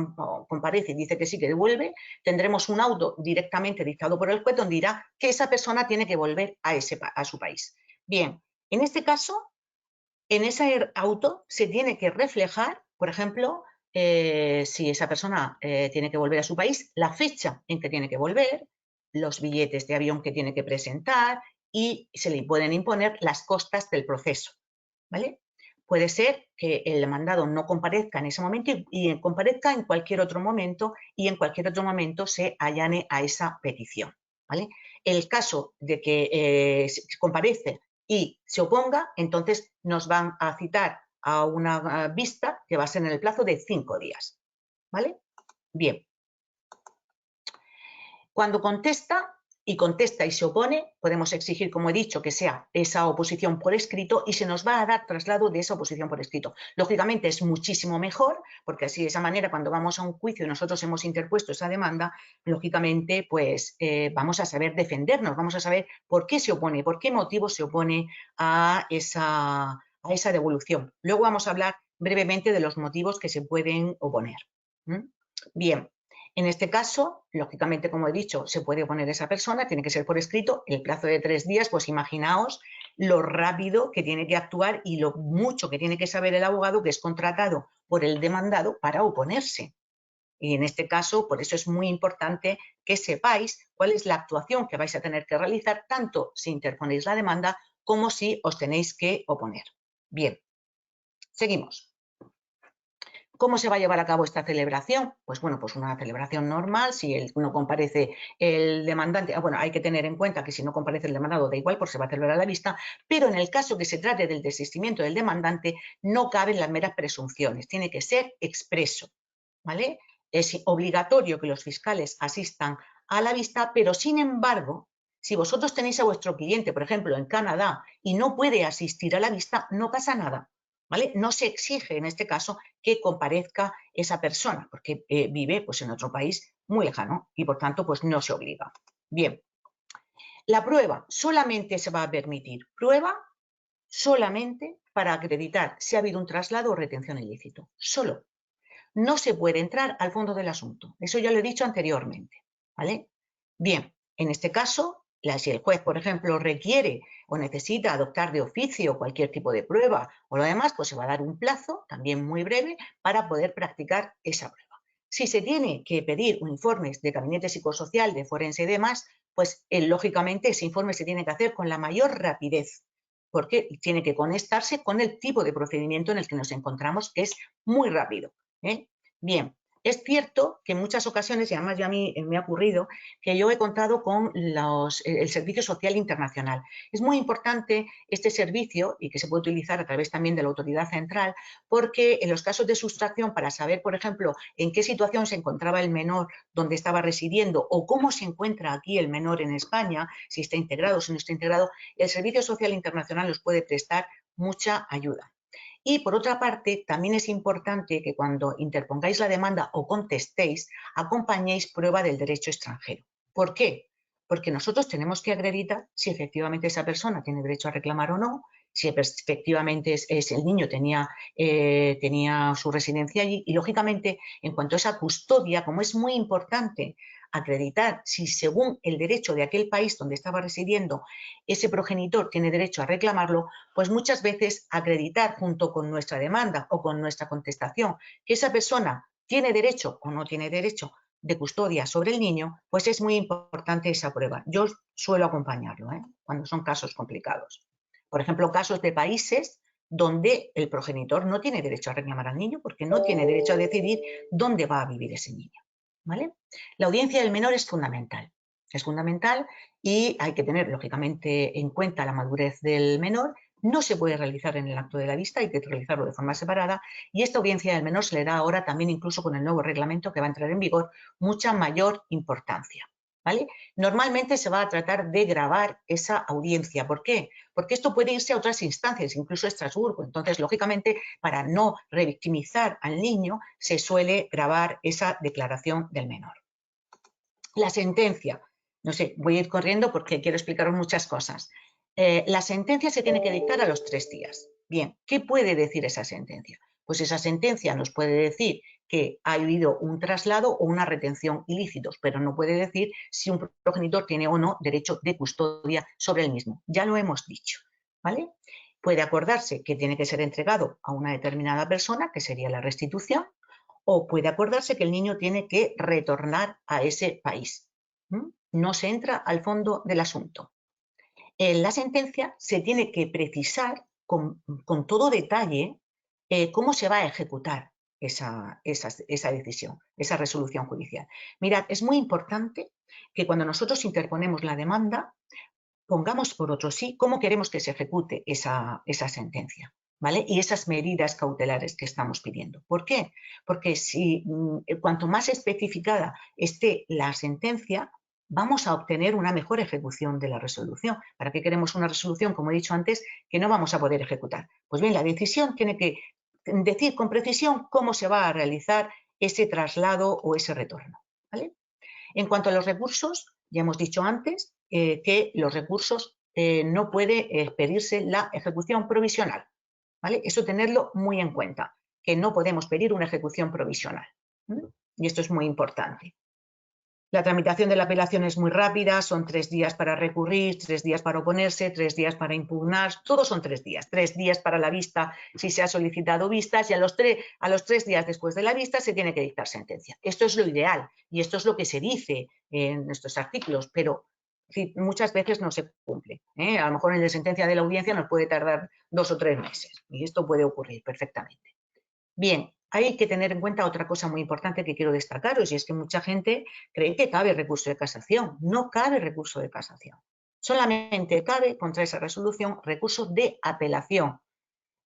comparece y dice que sí, que devuelve, tendremos un auto directamente dictado por el juez donde dirá que esa persona tiene que volver a su país. Bien, en este caso, en ese auto se tiene que reflejar, por ejemplo, si esa persona tiene que volver a su país, la fecha en que tiene que volver, los billetes de avión que tiene que presentar y se le pueden imponer las costas del proceso, ¿vale? Puede ser que el demandado no comparezca en ese momento y comparezca en cualquier otro momento, y en cualquier otro momento se allane a esa petición, ¿vale? El caso de que comparece y se oponga, entonces nos van a citar a una vista que va a ser en el plazo de 5 días, ¿vale? Bien. Cuando contesta y se opone, podemos exigir, como he dicho, que sea esa oposición por escrito y se nos va a dar traslado de esa oposición por escrito. Lógicamente es muchísimo mejor, porque así de esa manera cuando vamos a un juicio y nosotros hemos interpuesto esa demanda, lógicamente pues vamos a saber defendernos, vamos a saber por qué se opone, por qué motivo se opone a esa devolución. Luego vamos a hablar brevemente de los motivos que se pueden oponer. Bien. En este caso, lógicamente, como he dicho, se puede oponer esa persona, tiene que ser por escrito, el plazo de 3 días, pues imaginaos lo rápido que tiene que actuar y lo mucho que tiene que saber el abogado que es contratado por el demandado para oponerse. Y en este caso, por eso es muy importante que sepáis cuál es la actuación que vais a tener que realizar, tanto si interponéis la demanda como si os tenéis que oponer. Bien, seguimos. ¿Cómo se va a llevar a cabo esta celebración? Pues bueno, pues una celebración normal. Si no comparece el demandante, bueno, hay que tener en cuenta que si no comparece el demandado da igual, porque se va a celebrar a la vista, pero en el caso que se trate del desistimiento del demandante no caben las meras presunciones, tiene que ser expreso, ¿vale? Es obligatorio que los fiscales asistan a la vista, pero sin embargo, si vosotros tenéis a vuestro cliente, por ejemplo, en Canadá, y no puede asistir a la vista, no pasa nada, ¿vale? No se exige en este caso que comparezca esa persona, porque vive pues, en otro país muy lejano y por tanto pues, no se obliga. Bien, la prueba solamente se va a permitir prueba solamente para acreditar si ha habido un traslado o retención ilícito, solo. No se puede entrar al fondo del asunto, eso ya lo he dicho anteriormente, ¿vale? Bien, en este caso, si el juez, por ejemplo, requiere o necesita adoptar de oficio cualquier tipo de prueba o lo demás, pues se va a dar un plazo, también muy breve, para poder practicar esa prueba. Si se tiene que pedir informes de gabinete psicosocial, de forense y demás, pues lógicamente ese informe se tiene que hacer con la mayor rapidez, porque tiene que conectarse con el tipo de procedimiento en el que nos encontramos, que es muy rápido. Bien, es cierto que en muchas ocasiones, y además ya a mí me ha ocurrido, que yo he contado con el Servicio Social Internacional. Es muy importante este servicio y que se puede utilizar a través también de la autoridad central, porque en los casos de sustracción, para saber, por ejemplo, en qué situación se encontraba el menor donde estaba residiendo o cómo se encuentra aquí el menor en España, si está integrado o si no está integrado, el Servicio Social Internacional os puede prestar mucha ayuda. Y por otra parte, también es importante que cuando interpongáis la demanda o contestéis, acompañéis prueba del derecho extranjero, ¿Por qué? Porque nosotros tenemos que acreditar si efectivamente esa persona tiene derecho a reclamar o no, si efectivamente el niño tenía su residencia allí y, lógicamente, en cuanto a esa custodia, como es muy importante acreditar si según el derecho de aquel país donde estaba residiendo ese progenitor tiene derecho a reclamarlo, pues muchas veces acreditar junto con nuestra demanda o con nuestra contestación que esa persona tiene derecho o no tiene derecho de custodia sobre el niño, pues es muy importante esa prueba. Yo suelo acompañarlo cuando son casos complicados. Por ejemplo, casos de países donde el progenitor no tiene derecho a reclamar al niño porque no tiene derecho a decidir dónde va a vivir ese niño. ¿Vale? La audiencia del menor es fundamental y hay que tener, lógicamente, en cuenta la madurez del menor. No se puede realizar en el acto de la vista, hay que realizarlo de forma separada y esta audiencia del menor se le da ahora también, incluso con el nuevo reglamento que va a entrar en vigor, mucha mayor importancia. ¿Vale? Normalmente se va a tratar de grabar esa audiencia. ¿Por qué? Porque esto puede irse a otras instancias, incluso a Estrasburgo. Entonces, lógicamente, para no revictimizar al niño, se suele grabar esa declaración del menor. La sentencia. No sé, voy a ir corriendo porque quiero explicaros muchas cosas. La sentencia se tiene que dictar a los 3 días. Bien, ¿qué puede decir esa sentencia? Pues esa sentencia nos puede decir que ha habido un traslado o una retención ilícitos, pero no puede decir si un progenitor tiene o no derecho de custodia sobre el mismo. Ya lo hemos dicho, ¿vale? Puede acordarse que tiene que ser entregado a una determinada persona, que sería la restitución, o puede acordarse que el niño tiene que retornar a ese país. No se entra al fondo del asunto. En la sentencia se tiene que precisar con todo detalle cómo se va a ejecutar esa decisión, esa resolución judicial. Mirad, es muy importante que cuando nosotros interponemos la demanda, pongamos por otro sí cómo queremos que se ejecute esa sentencia, ¿vale? Y esas medidas cautelares que estamos pidiendo. ¿Por qué? Porque cuanto más especificada esté la sentencia, vamos a obtener una mejor ejecución de la resolución. ¿Para qué queremos una resolución, como he dicho antes, que no vamos a poder ejecutar? Pues bien, la decisión tiene que decir con precisión cómo se va a realizar ese traslado o ese retorno, ¿vale? En cuanto a los recursos, ya hemos dicho antes que los recursos no puede pedirse la ejecución provisional, ¿vale? Eso tenerlo muy en cuenta, que no podemos pedir una ejecución provisional. Y esto es muy importante. La tramitación de la apelación es muy rápida, son 3 días para recurrir, 3 días para oponerse, 3 días para impugnar, todos son 3 días. 3 días para la vista si se ha solicitado vistas y a los 3 días después de la vista se tiene que dictar sentencia. Esto es lo ideal y esto es lo que se dice en estos artículos, pero muchas veces no se cumple. A lo mejor en la sentencia de la audiencia nos puede tardar 2 o 3 meses y esto puede ocurrir perfectamente. Bien, hay que tener en cuenta otra cosa muy importante que quiero destacaros y es que mucha gente cree que cabe recurso de casación. No cabe recurso de casación. Solamente cabe contra esa resolución recurso de apelación.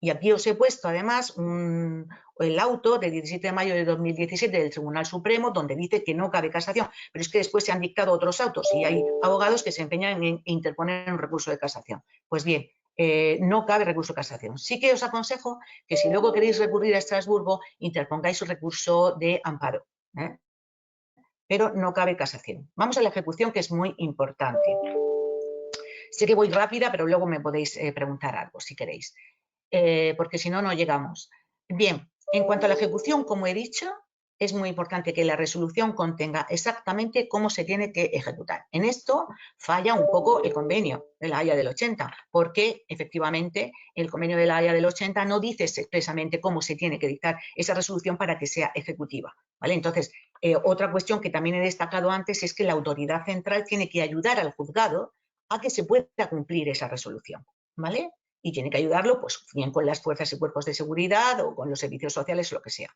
Y aquí os he puesto además el auto del 17 de mayo de 2017 del Tribunal Supremo donde dice que no cabe casación. Pero es que después se han dictado otros autos y hay abogados que se empeñan en interponer un recurso de casación. Pues bien, no cabe recurso de casación. Sí que os aconsejo que si luego queréis recurrir a Estrasburgo, interpongáis un recurso de amparo. Pero no cabe casación. Vamos a la ejecución, que es muy importante. Sé que voy rápida, pero luego me podéis preguntar algo si queréis, porque si no, no llegamos. Bien, en cuanto a la ejecución, como he dicho, es muy importante que la resolución contenga exactamente cómo se tiene que ejecutar. En esto falla un poco el convenio de la Haya del 80, porque efectivamente el convenio de la Haya del 80 no dice expresamente cómo se tiene que dictar esa resolución para que sea ejecutiva, ¿vale? Entonces, otra cuestión que también he destacado antes es que la autoridad central tiene que ayudar al juzgado a que se pueda cumplir esa resolución, ¿vale? Y tiene que ayudarlo, pues bien con las fuerzas y cuerpos de seguridad o con los servicios sociales, lo que sea.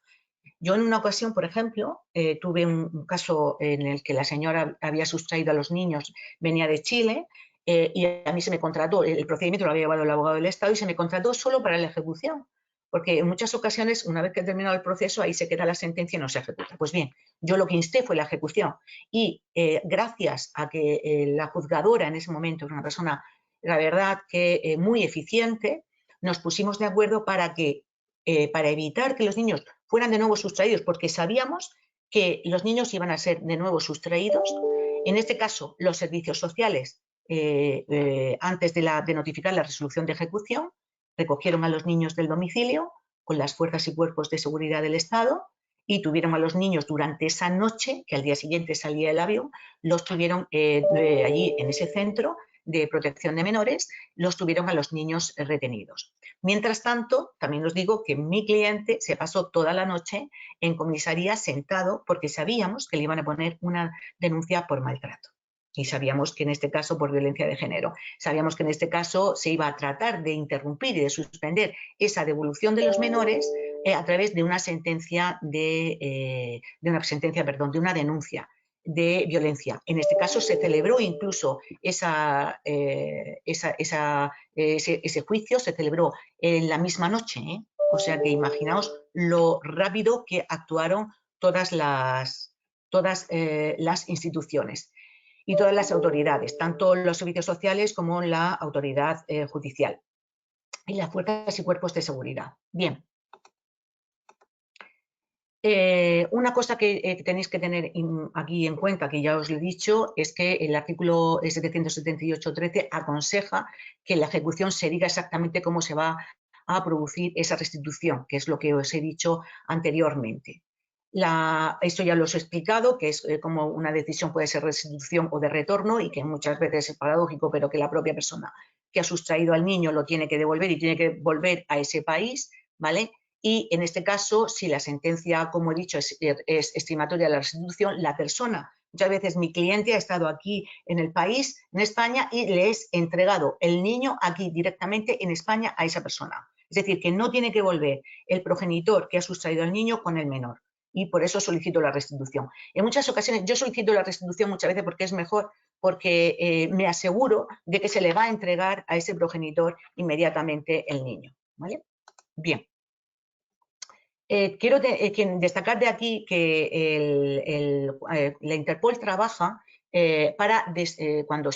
Yo en una ocasión, por ejemplo, tuve un caso en el que la señora había sustraído a los niños, venía de Chile y a mí se me contrató, el procedimiento lo había llevado el abogado del Estado y se me contrató solo para la ejecución, porque en muchas ocasiones, una vez que ha terminado el proceso, ahí se queda la sentencia y no se ejecuta. Pues bien, yo lo que insté fue la ejecución y gracias a que la juzgadora en ese momento era una persona, la verdad, que muy eficiente, nos pusimos de acuerdo para evitar que los niños fueran de nuevo sustraídos, porque sabíamos que los niños iban a ser de nuevo sustraídos, En este caso, los servicios sociales, antes de notificar la resolución de ejecución, recogieron a los niños del domicilio con las fuerzas y cuerpos de seguridad del Estado y tuvieron a los niños durante esa noche, que al día siguiente salía el avión, los tuvieron allí en ese centro de protección de menores, los tuvieron a los niños retenidos. Mientras tanto, también os digo que mi cliente se pasó toda la noche en comisaría sentado porque sabíamos que le iban a poner una denuncia por maltrato. Y sabíamos que en este caso por violencia de género. Sabíamos que en este caso se iba a tratar de interrumpir y de suspender esa devolución de los menores a través de una sentencia de una denuncia de violencia. En este caso se celebró incluso ese juicio, se celebró en la misma noche, ¿eh? O sea que imaginaos lo rápido que actuaron todas las instituciones y todas las autoridades, tanto los servicios sociales como la autoridad judicial y las fuerzas y cuerpos de seguridad. Bien. Una cosa que tenéis que tener aquí en cuenta, que ya os lo he dicho, es que el artículo 778.13 aconseja que la ejecución se diga exactamente cómo se va a producir esa restitución, que es lo que os he dicho anteriormente. Esto ya lo os he explicado, que es como una decisión puede ser restitución o de retorno y que muchas veces es paradójico, pero que la propia persona que ha sustraído al niño lo tiene que devolver y tiene que volver a ese país, ¿vale? Y en este caso, si la sentencia, como he dicho, es estimatoria de la restitución, la persona, muchas veces mi cliente ha estado aquí en el país, en España, y le es entregado el niño aquí directamente en España a esa persona. Es decir, que no tiene que volver el progenitor que ha sustraído al niño con el menor. Y por eso solicito la restitución. En muchas ocasiones, yo solicito la restitución muchas veces porque es mejor, porque me aseguro de que se le va a entregar a ese progenitor inmediatamente el niño, ¿vale? Bien. Quiero destacar de aquí que la Interpol trabaja cuando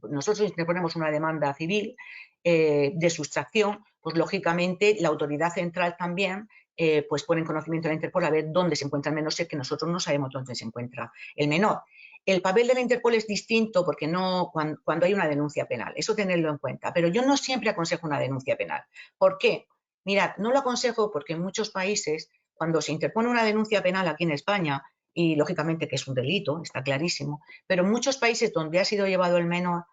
nosotros interponemos una demanda civil de sustracción, pues lógicamente la autoridad central también pues pone en conocimiento de la Interpol a ver dónde se encuentra el menor, si es que nosotros no sabemos dónde se encuentra el menor. El papel de la Interpol es distinto porque no cuando hay una denuncia penal, eso tenerlo en cuenta, pero yo no siempre aconsejo una denuncia penal. ¿Por qué? Mirad, no lo aconsejo porque en muchos países, cuando se interpone una denuncia penal aquí en España, y lógicamente que es un delito, está clarísimo, pero en muchos países donde ha sido llevado el menor,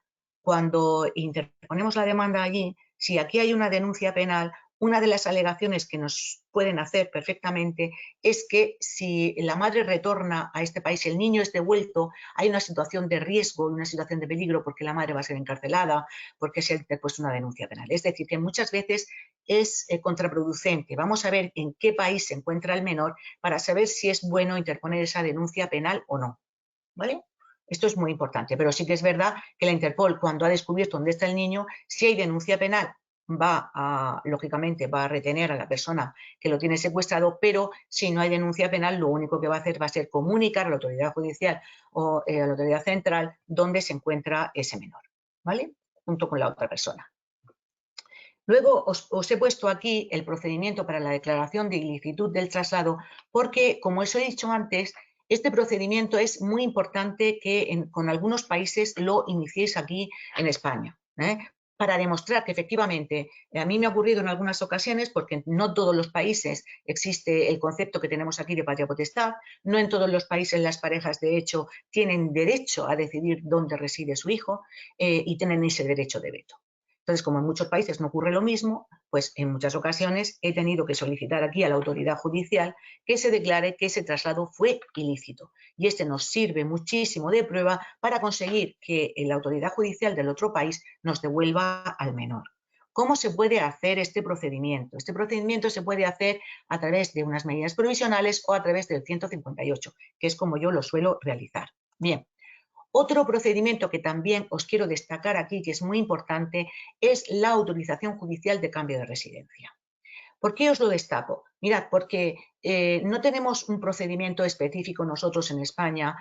cuando interponemos la demanda allí, si aquí hay una denuncia penal, una de las alegaciones que nos pueden hacer perfectamente es que si la madre retorna a este país, el niño es devuelto, hay una situación de riesgo, una situación de peligro porque la madre va a ser encarcelada, porque se ha interpuesto una denuncia penal. Es decir, que muchas veces es contraproducente. Vamos a ver en qué país se encuentra el menor para saber si es bueno interponer esa denuncia penal o no, ¿vale? Esto es muy importante, pero sí que es verdad que la Interpol, cuando ha descubierto dónde está el niño, si hay denuncia penal, lógicamente va a retener a la persona que lo tiene secuestrado, pero si no hay denuncia penal, lo único que va a hacer va a ser comunicar a la autoridad judicial o a la autoridad central dónde se encuentra ese menor, ¿vale? Junto con la otra persona. Luego os he puesto aquí el procedimiento para la declaración de ilicitud del traslado porque, como os he dicho antes, este procedimiento es muy importante que con algunos países lo iniciéis aquí en España, para demostrar que efectivamente, a mí me ha ocurrido en algunas ocasiones, porque no todos los países existe el concepto que tenemos aquí de patria potestad, no en todos los países las parejas de hecho tienen derecho a decidir dónde reside su hijo y tienen ese derecho de veto. Entonces, como en muchos países no ocurre lo mismo, pues en muchas ocasiones he tenido que solicitar aquí a la autoridad judicial que se declare que ese traslado fue ilícito. Y este nos sirve muchísimo de prueba para conseguir que la autoridad judicial del otro país nos devuelva al menor. ¿Cómo se puede hacer este procedimiento? Este procedimiento se puede hacer a través de unas medidas provisionales o a través del 158, que es como yo lo suelo realizar. Bien. Otro procedimiento que también os quiero destacar aquí, que es muy importante, es la autorización judicial de cambio de residencia. ¿Por qué os lo destaco? Mirad, porque no tenemos un procedimiento específico nosotros en España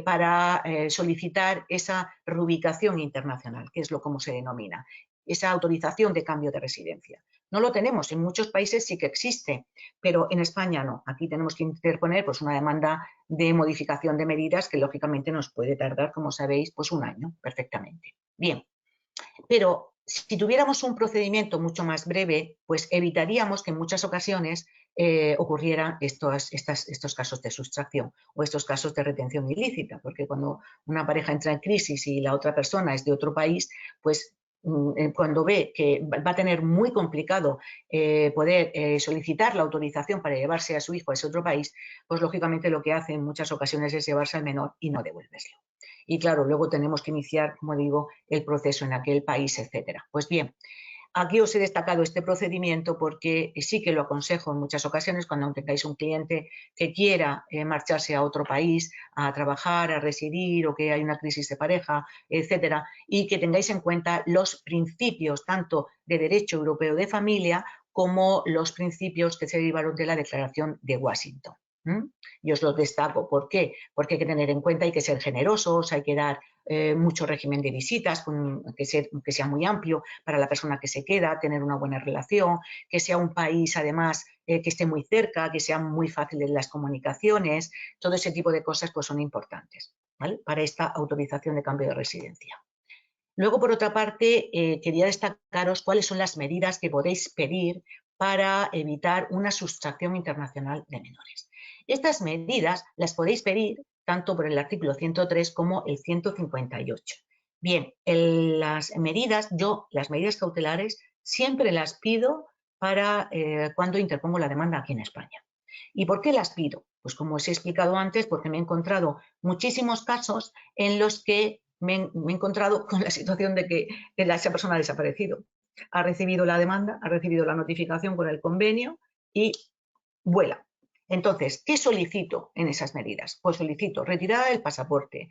para solicitar esa reubicación internacional, que es como se denomina, esa autorización de cambio de residencia. No lo tenemos, en muchos países sí que existe, pero en España no. Aquí tenemos que interponer pues, una demanda de modificación de medidas que lógicamente nos puede tardar, como sabéis, pues 1 año perfectamente. Bien, pero si tuviéramos un procedimiento mucho más breve, pues evitaríamos que en muchas ocasiones ocurrieran estos casos de sustracción o estos casos de retención ilícita, porque cuando una pareja entra en crisis y la otra persona es de otro país, pues cuando ve que va a tener muy complicado poder solicitar la autorización para llevarse a su hijo a ese otro país, pues lógicamente lo que hace en muchas ocasiones es llevarse al menor y no devuélveselo. Y claro, luego tenemos que iniciar, como digo, el proceso en aquel país, etcétera. Pues bien, aquí os he destacado este procedimiento porque sí que lo aconsejo en muchas ocasiones cuando tengáis un cliente que quiera marcharse a otro país a trabajar, a residir o que hay una crisis de pareja, etcétera, y que tengáis en cuenta los principios tanto de derecho europeo de familia como los principios que se derivaron de la Declaración de Washington. Y os los destaco. ¿Por qué? Porque hay que tener en cuenta, hay que ser generosos, hay que dar mucho régimen de visitas, que sea muy amplio para la persona que se queda, tener una buena relación, que sea un país además que esté muy cerca, que sean muy fáciles las comunicaciones, todo ese tipo de cosas pues son importantes, ¿vale? Para esta autorización de cambio de residencia. Luego, por otra parte, quería destacaros cuáles son las medidas que podéis pedir para evitar una sustracción internacional de menores. Estas medidas las podéis pedir tanto por el artículo 103 como el 158. Bien, las medidas cautelares siempre las pido para cuando interpongo la demanda aquí en España. ¿Y por qué las pido? Pues como os he explicado antes, porque me he encontrado muchísimos casos en los que me he encontrado con la situación de que esa persona ha desaparecido. Ha recibido la demanda, ha recibido la notificación con el convenio y vuela. Entonces, ¿qué solicito en esas medidas? Pues solicito retirada del pasaporte,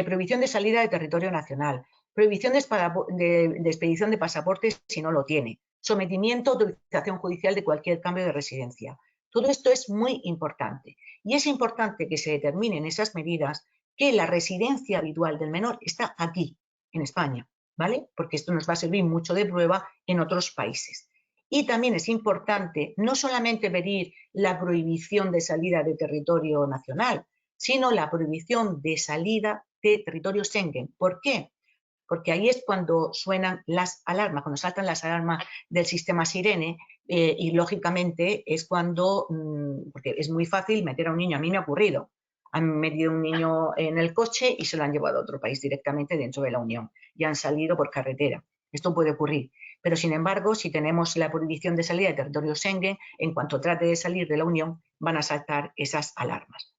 prohibición de salida de territorio nacional, prohibición de expedición de pasaportes si no lo tiene, sometimiento a autorización judicial de cualquier cambio de residencia. Todo esto es muy importante y es importante que se determinen esas medidas que la residencia habitual del menor está aquí, en España, ¿vale? Porque esto nos va a servir mucho de prueba en otros países. Y también es importante no solamente pedir la prohibición de salida de territorio nacional, sino la prohibición de salida de territorio Schengen. ¿Por qué? Porque ahí es cuando suenan las alarmas, cuando saltan las alarmas del sistema Sirene y lógicamente es cuando, porque es muy fácil meter a un niño, a mí me ha ocurrido, han metido un niño en el coche y se lo han llevado a otro país directamente dentro de la Unión y han salido por carretera. Esto puede ocurrir. Pero, sin embargo, si tenemos la prohibición de salida de territorio Schengen, en cuanto trate de salir de la Unión, van a saltar esas alarmas.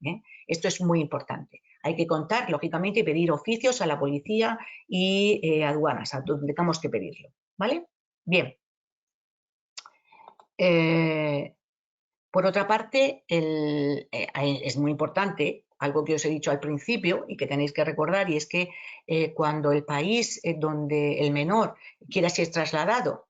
Esto es muy importante. Hay que contar, lógicamente, y pedir oficios a la policía y aduanas, a donde tengamos que pedirlo. ¿Vale? Bien. Por otra parte, es muy importante, algo que os he dicho al principio y que tenéis que recordar, y es que cuando el país donde el menor quiera ser trasladado,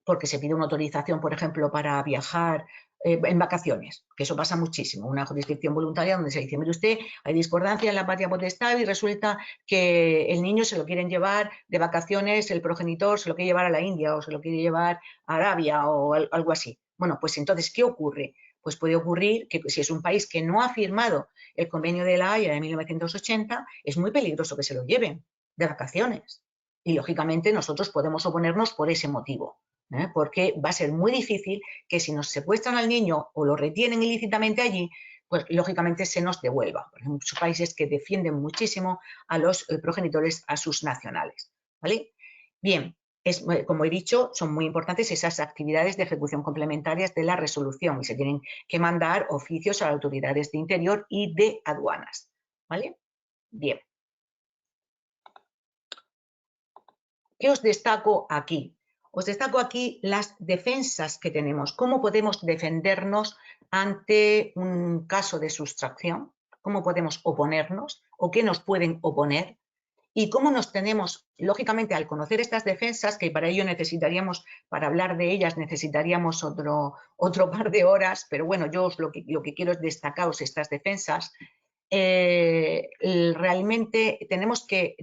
porque se pide una autorización, por ejemplo, para viajar en vacaciones, que eso pasa muchísimo, una jurisdicción voluntaria donde se dice, mire usted, hay discordancia en la patria potestad y resulta que el niño se lo quieren llevar de vacaciones, el progenitor se lo quiere llevar a la India o se lo quiere llevar a Arabia o algo así. Bueno, pues entonces, ¿qué ocurre? Pues puede ocurrir que si es un país que no ha firmado el convenio de La Haya de 1980, es muy peligroso que se lo lleven de vacaciones. Y, lógicamente, nosotros podemos oponernos por ese motivo, porque va a ser muy difícil que si nos secuestran al niño o lo retienen ilícitamente allí, pues, lógicamente, se nos devuelva. Hay muchos países que defienden muchísimo a los progenitores, a sus nacionales. ¿Vale? Bien. Como he dicho, son muy importantes esas actividades de ejecución complementarias de la resolución y se tienen que mandar oficios a las autoridades de interior y de aduanas. ¿Vale? Bien. ¿Qué os destaco aquí? Os destaco aquí las defensas que tenemos. ¿Cómo podemos defendernos ante un caso de sustracción? ¿Cómo podemos oponernos? ¿O qué nos pueden oponer? Y cómo nos tenemos, lógicamente, al conocer estas defensas, que para ello necesitaríamos, para hablar de ellas, necesitaríamos otro par de horas, pero bueno, yo lo que quiero es destacaros estas defensas. Realmente tenemos que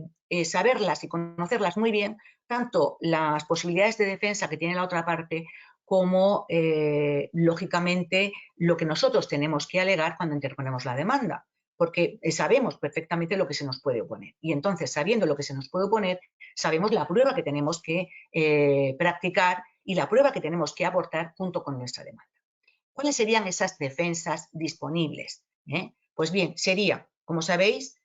saberlas y conocerlas muy bien, tanto las posibilidades de defensa que tiene la otra parte, como, lógicamente, lo que nosotros tenemos que alegar cuando interponemos la demanda, porque sabemos perfectamente lo que se nos puede oponer. Y entonces, sabiendo lo que se nos puede oponer, sabemos la prueba que tenemos que practicar y la prueba que tenemos que aportar junto con nuestra demanda. ¿Cuáles serían esas defensas disponibles? Pues bien, sería, como sabéis,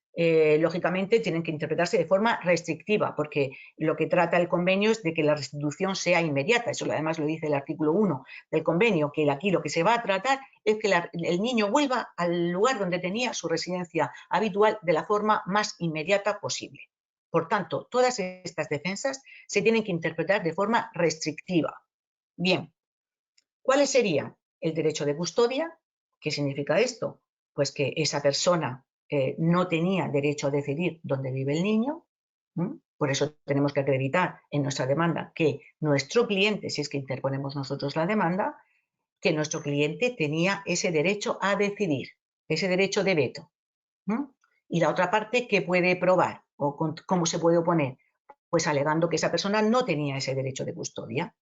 lógicamente tienen que interpretarse de forma restrictiva, porque lo que trata el convenio es de que la restitución sea inmediata. Eso además lo dice el artículo 1 del convenio, que aquí lo que se va a tratar es que el niño vuelva al lugar donde tenía su residencia habitual de la forma más inmediata posible. Por tanto, todas estas defensas se tienen que interpretar de forma restrictiva. Bien, ¿cuáles serían? El derecho de custodia. ¿Qué significa esto? Pues que esa persona no tenía derecho a decidir dónde vive el niño. Por eso tenemos que acreditar en nuestra demanda que nuestro cliente, si es que interponemos nosotros la demanda, que nuestro cliente tenía ese derecho a decidir, ese derecho de veto. Y la otra parte, ¿qué puede probar o cómo se puede oponer? Pues alegando que esa persona no tenía ese derecho de custodia.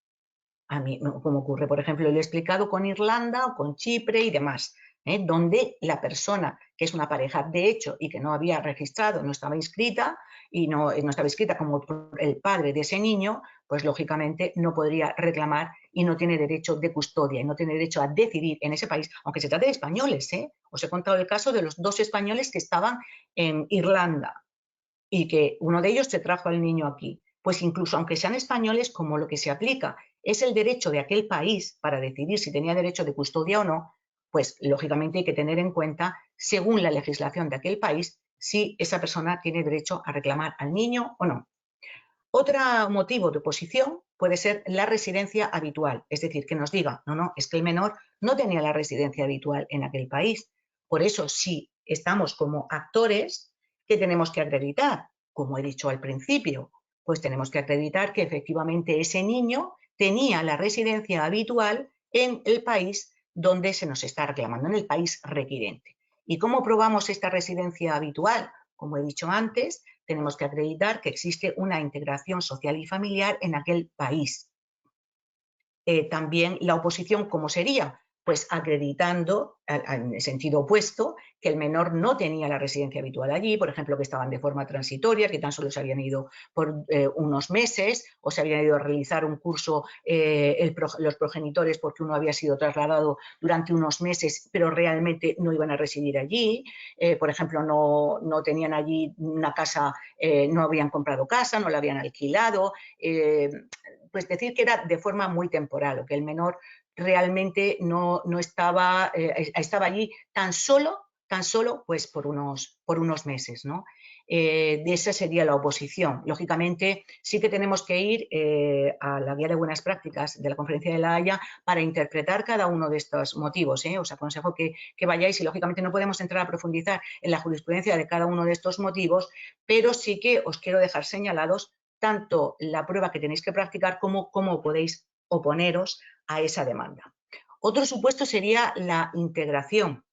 A mí, como ocurre, por ejemplo, lo he explicado con Irlanda o con Chipre y demás, donde la persona que es una pareja de hecho y que no había registrado, no estaba inscrita y no estaba inscrita como el padre de ese niño, pues lógicamente no podría reclamar y no tiene derecho de custodia y no tiene derecho a decidir en ese país, aunque se trate de españoles. Os he contado el caso de los 2 españoles que estaban en Irlanda y que uno de ellos se trajo al niño aquí. Pues incluso aunque sean españoles, como lo que se aplica es el derecho de aquel país para decidir si tenía derecho de custodia o no, pues lógicamente hay que tener en cuenta, según la legislación de aquel país, si esa persona tiene derecho a reclamar al niño o no. Otro motivo de oposición puede ser la residencia habitual, es decir, que nos diga, no, es que el menor no tenía la residencia habitual en aquel país. Por eso, si estamos como actores, ¿qué tenemos que acreditar? Como he dicho al principio, pues tenemos que acreditar que efectivamente ese niño tenía la residencia habitual en el país donde se nos está reclamando, en el país requirente. ¿Y cómo probamos esta residencia habitual? Como he dicho antes, tenemos que acreditar que existe una integración social y familiar en aquel país. También la oposición, ¿cómo sería? Pues acreditando, en el sentido opuesto, que el menor no tenía la residencia habitual allí, por ejemplo, que estaban de forma transitoria, que tan solo se habían ido por unos meses o se habían ido a realizar un curso los progenitores porque uno había sido trasladado durante unos meses, pero realmente no iban a residir allí. Por ejemplo, no tenían allí una casa, no habían comprado casa, no la habían alquilado. Pues decir que era de forma muy temporal o que el menor realmente no estaba, estaba allí tan solo pues por unos meses, ¿no? De esa sería la oposición. Lógicamente sí que tenemos que ir a la guía de buenas prácticas de la Conferencia de La Haya para interpretar cada uno de estos motivos. Os aconsejo que vayáis y lógicamente no podemos entrar a profundizar en la jurisprudencia de cada uno de estos motivos, pero sí que os quiero dejar señalados tanto la prueba que tenéis que practicar como cómo podéis oponeros a esa demanda. Otro supuesto sería la integración,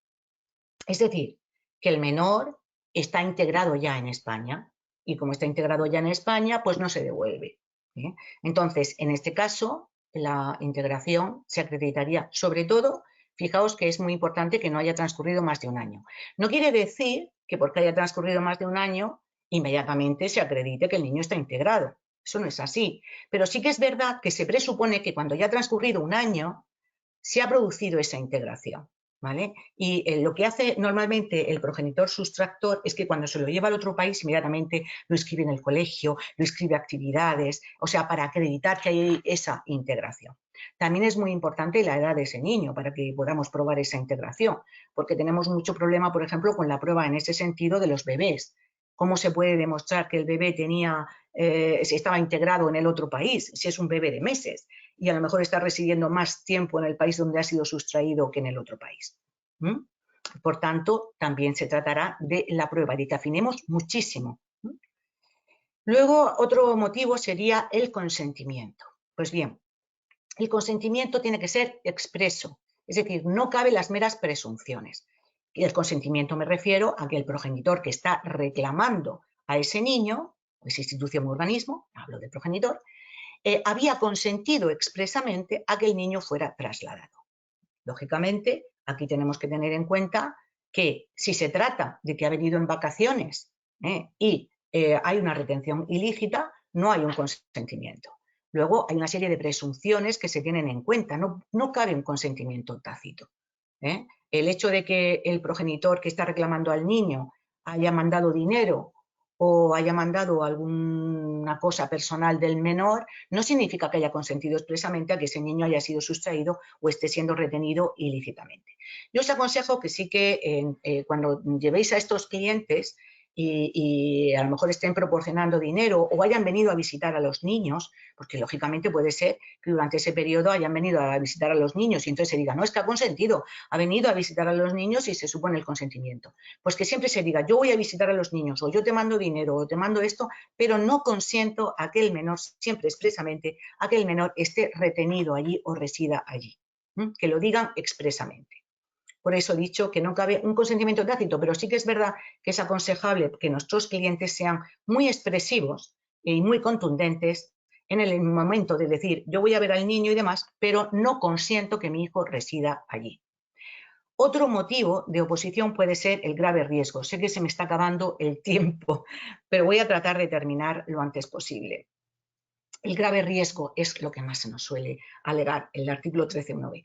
es decir, que el menor está integrado ya en España y como está integrado ya en España, pues no se devuelve. Entonces, en este caso, la integración se acreditaría sobre todo, fijaos que es muy importante que no haya transcurrido más de un año. No quiere decir que porque haya transcurrido más de un año inmediatamente se acredite que el niño está integrado. Eso no es así. Pero sí que es verdad que se presupone que cuando ya ha transcurrido un año se ha producido esa integración, ¿vale? Y lo que hace normalmente el progenitor sustractor es que cuando se lo lleva al otro país inmediatamente lo inscribe en el colegio, lo inscribe a actividades, o sea, para acreditar que hay esa integración. También es muy importante la edad de ese niño para que podamos probar esa integración, porque tenemos mucho problema, por ejemplo, con la prueba en ese sentido de los bebés. ¿Cómo se puede demostrar que el bebé si estaba integrado en el otro país, si es un bebé de meses y a lo mejor está residiendo más tiempo en el país donde ha sido sustraído que en el otro país? Por tanto, también se tratará de la prueba, de que afinemos muchísimo. Luego, otro motivo sería el consentimiento. Pues bien, el consentimiento tiene que ser expreso, es decir, no caben las meras presunciones. Y el consentimiento me refiero a que el progenitor que está reclamando a ese niño, esa institución o organismo, hablo del progenitor, había consentido expresamente a que el niño fuera trasladado. Lógicamente, aquí tenemos que tener en cuenta que si se trata de que ha venido en vacaciones y hay una retención ilícita, no hay un consentimiento. Luego hay una serie de presunciones que se tienen en cuenta, no cabe un consentimiento tácito. El hecho de que el progenitor que está reclamando al niño haya mandado dinero o haya mandado alguna cosa personal del menor, no significa que haya consentido expresamente a que ese niño haya sido sustraído o esté siendo retenido ilícitamente. Yo os aconsejo que sí que cuando llevéis a estos clientes y a lo mejor estén proporcionando dinero o hayan venido a visitar a los niños, porque lógicamente puede ser que durante ese periodo hayan venido a visitar a los niños y entonces se diga, no, es que ha consentido, ha venido a visitar a los niños y se supone el consentimiento. Pues que siempre se diga, yo voy a visitar a los niños o yo te mando dinero o te mando esto, pero no consiento a que el menor, siempre expresamente, a que el menor esté retenido allí o resida allí. Que lo digan expresamente. Por eso he dicho que no cabe un consentimiento tácito, pero sí que es verdad que es aconsejable que nuestros clientes sean muy expresivos y muy contundentes en el momento de decir, yo voy a ver al niño y demás, pero no consiento que mi hijo resida allí. Otro motivo de oposición puede ser el grave riesgo. Sé que se me está acabando el tiempo, pero voy a tratar de terminar lo antes posible. El grave riesgo es lo que más se nos suele alegar en el artículo 13.1b.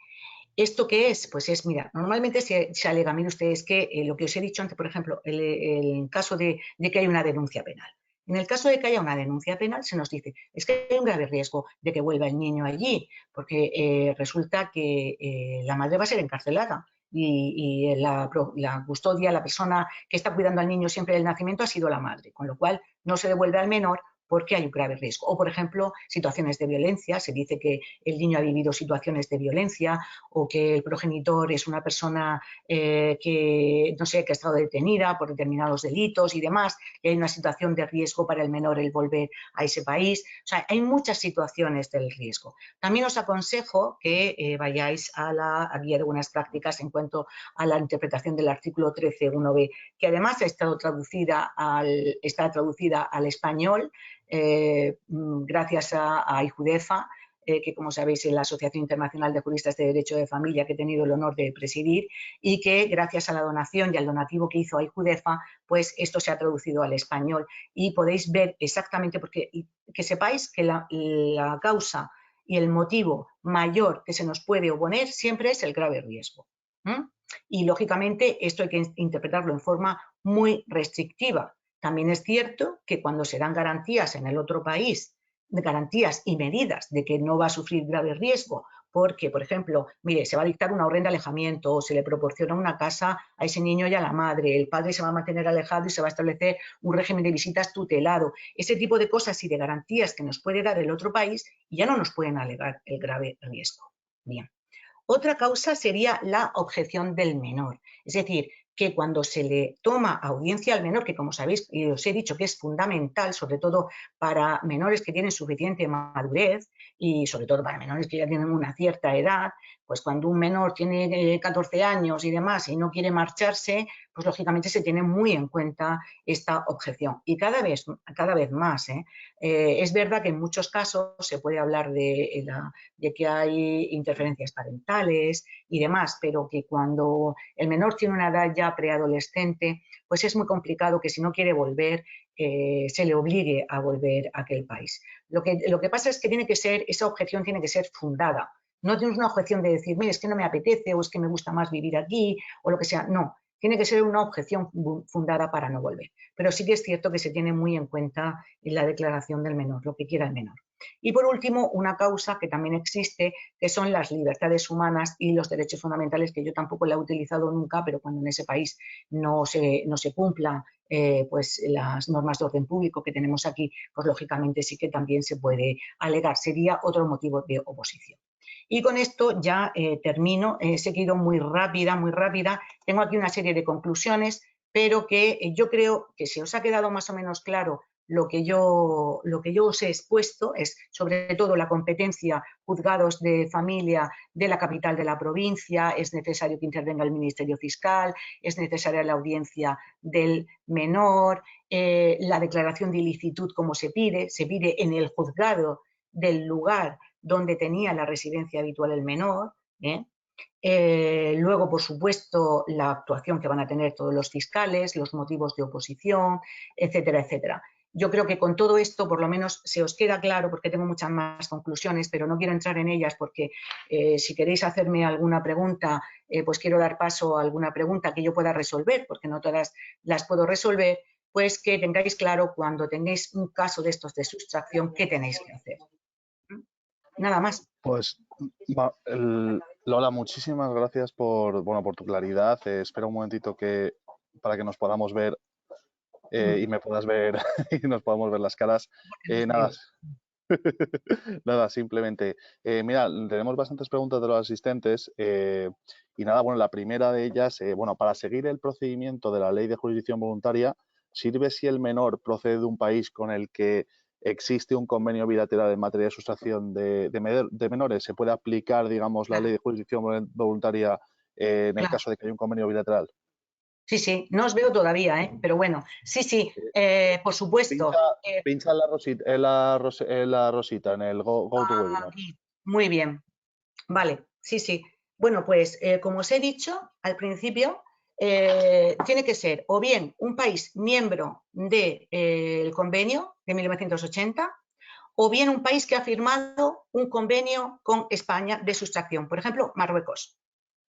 ¿Esto qué es? Pues es, mira, normalmente se alega, mire ustedes, que lo que os he dicho antes, por ejemplo, el caso de que hay una denuncia penal. En el caso de que haya una denuncia penal, se nos dice, es que hay un grave riesgo de que vuelva el niño allí, porque resulta que la madre va a ser encarcelada y la custodia, la persona que está cuidando al niño siempre del nacimiento ha sido la madre, con lo cual no se devuelve al menor porque hay un grave riesgo. O, por ejemplo, situaciones de violencia. Se dice que el niño ha vivido situaciones de violencia o que el progenitor es una persona que, no sé, que ha estado detenida por determinados delitos y demás, y hay una situación de riesgo para el menor el volver a ese país. O sea, hay muchas situaciones del riesgo. También os aconsejo que vayáis a la guía de buenas prácticas en cuanto a la interpretación del artículo 13.1b, que además está traducida al español, gracias a IJUDEFA, que como sabéis es la Asociación Internacional de Juristas de Derecho de Familia que he tenido el honor de presidir, y que gracias a la donación y al donativo que hizo IJUDEFA, pues esto se ha traducido al español y podéis ver exactamente, porque que sepáis que la causa y el motivo mayor que se nos puede oponer siempre es el grave riesgo. Y lógicamente esto hay que interpretarlo en forma muy restrictiva. También es cierto que cuando se dan garantías en el otro país, garantías y medidas de que no va a sufrir grave riesgo, porque, por ejemplo, mire, se va a dictar una orden de alejamiento o se le proporciona una casa a ese niño y a la madre, el padre se va a mantener alejado y se va a establecer un régimen de visitas tutelado, ese tipo de cosas y de garantías que nos puede dar el otro país, ya no nos pueden alegar el grave riesgo. Bien. Otra causa sería la objeción del menor, es decir, que cuando se le toma audiencia al menor, que como sabéis, os he dicho que es fundamental, sobre todo para menores que tienen suficiente madurez y sobre todo para menores que ya tienen una cierta edad, pues cuando un menor tiene 14 años y demás y no quiere marcharse, pues lógicamente se tiene muy en cuenta esta objeción. Y cada vez más, es verdad que en muchos casos se puede hablar de que hay interferencias parentales y demás, pero que cuando el menor tiene una edad ya preadolescente, pues es muy complicado que si no quiere volver, se le obligue a volver a aquel país. Lo que pasa es que esa objeción tiene que ser fundada. No tienes una objeción de decir, mire, es que no me apetece o es que me gusta más vivir aquí o lo que sea. No, tiene que ser una objeción fundada para no volver. Pero sí que es cierto que se tiene muy en cuenta en la declaración del menor, lo que quiera el menor. Y por último, una causa que también existe, que son las libertades humanas y los derechos fundamentales, que yo tampoco la he utilizado nunca, pero cuando en ese país no se cumplan pues las normas de orden público que tenemos aquí, pues lógicamente sí que también se puede alegar. Sería otro motivo de oposición. Y con esto ya termino. He seguido muy rápida. Tengo aquí una serie de conclusiones, pero que yo creo que si os ha quedado más o menos claro lo que yo os he expuesto, es sobre todo la competencia juzgados de familia de la capital de la provincia, es necesario que intervenga el Ministerio Fiscal, es necesaria la audiencia del menor, la declaración de ilicitud como se pide en el juzgado del lugar donde tenía la residencia habitual el menor, luego, por supuesto, la actuación que van a tener todos los fiscales, los motivos de oposición, etcétera, etcétera. Yo creo que con todo esto, por lo menos, se os queda claro, porque tengo muchas más conclusiones, pero no quiero entrar en ellas porque si queréis hacerme alguna pregunta, pues quiero dar paso a alguna pregunta que yo pueda resolver, porque no todas las puedo resolver, pues que tengáis claro cuando tengáis un caso de estos de sustracción, qué tenéis que hacer. Nada más. Pues, Lola, muchísimas gracias por tu claridad. Espera un momentito para que nos podamos ver y me puedas ver y nos podamos ver las caras. Nada, nada, simplemente. Mira, tenemos bastantes preguntas de los asistentes y nada, bueno, la primera de ellas, para seguir el procedimiento de la ley de jurisdicción voluntaria, ¿sirve si el menor procede de un país con el que existe un convenio bilateral en materia de sustracción de menores? ¿Se puede aplicar, digamos, la ley de jurisdicción voluntaria en el caso de que haya un convenio bilateral? Sí, sí, no os veo todavía, pero bueno, sí, por supuesto. Pincha en la rosita, en el Go to Webinar. Aquí. Muy bien, vale, sí. Bueno, pues como os he dicho al principio, tiene que ser o bien un país miembro del convenio de 1980 o bien un país que ha firmado un convenio con España de sustracción, por ejemplo, Marruecos.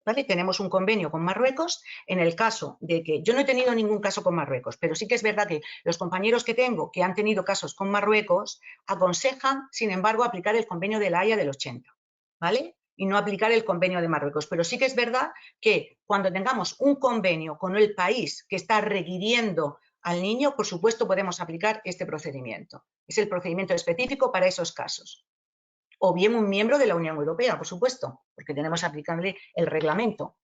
¿Vale? Tenemos un convenio con Marruecos en el caso de que yo no he tenido ningún caso con Marruecos, pero sí que es verdad que los compañeros que tengo que han tenido casos con Marruecos aconsejan, sin embargo, aplicar el convenio de La Haya del 80, ¿vale? Y no aplicar el convenio de Marruecos. Pero sí que es verdad que cuando tengamos un convenio con el país que está requiriendo al niño, por supuesto podemos aplicar este procedimiento. Es el procedimiento específico para esos casos. O bien un miembro de la Unión Europea, por supuesto, porque tenemos aplicable el reglamento.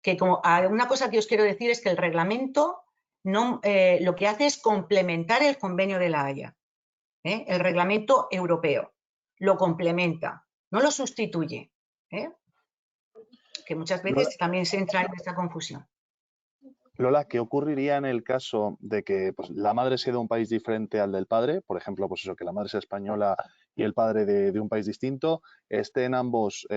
Que como una cosa que os quiero decir es que el reglamento no, lo que hace es complementar el convenio de La Haya, el reglamento europeo, lo complementa, no lo sustituye, que muchas veces también se entra en esta confusión. Lola, ¿qué ocurriría en el caso de que la madre sea de un país diferente al del padre? Por ejemplo, pues eso, que la madre sea española y el padre de un país distinto, estén ambos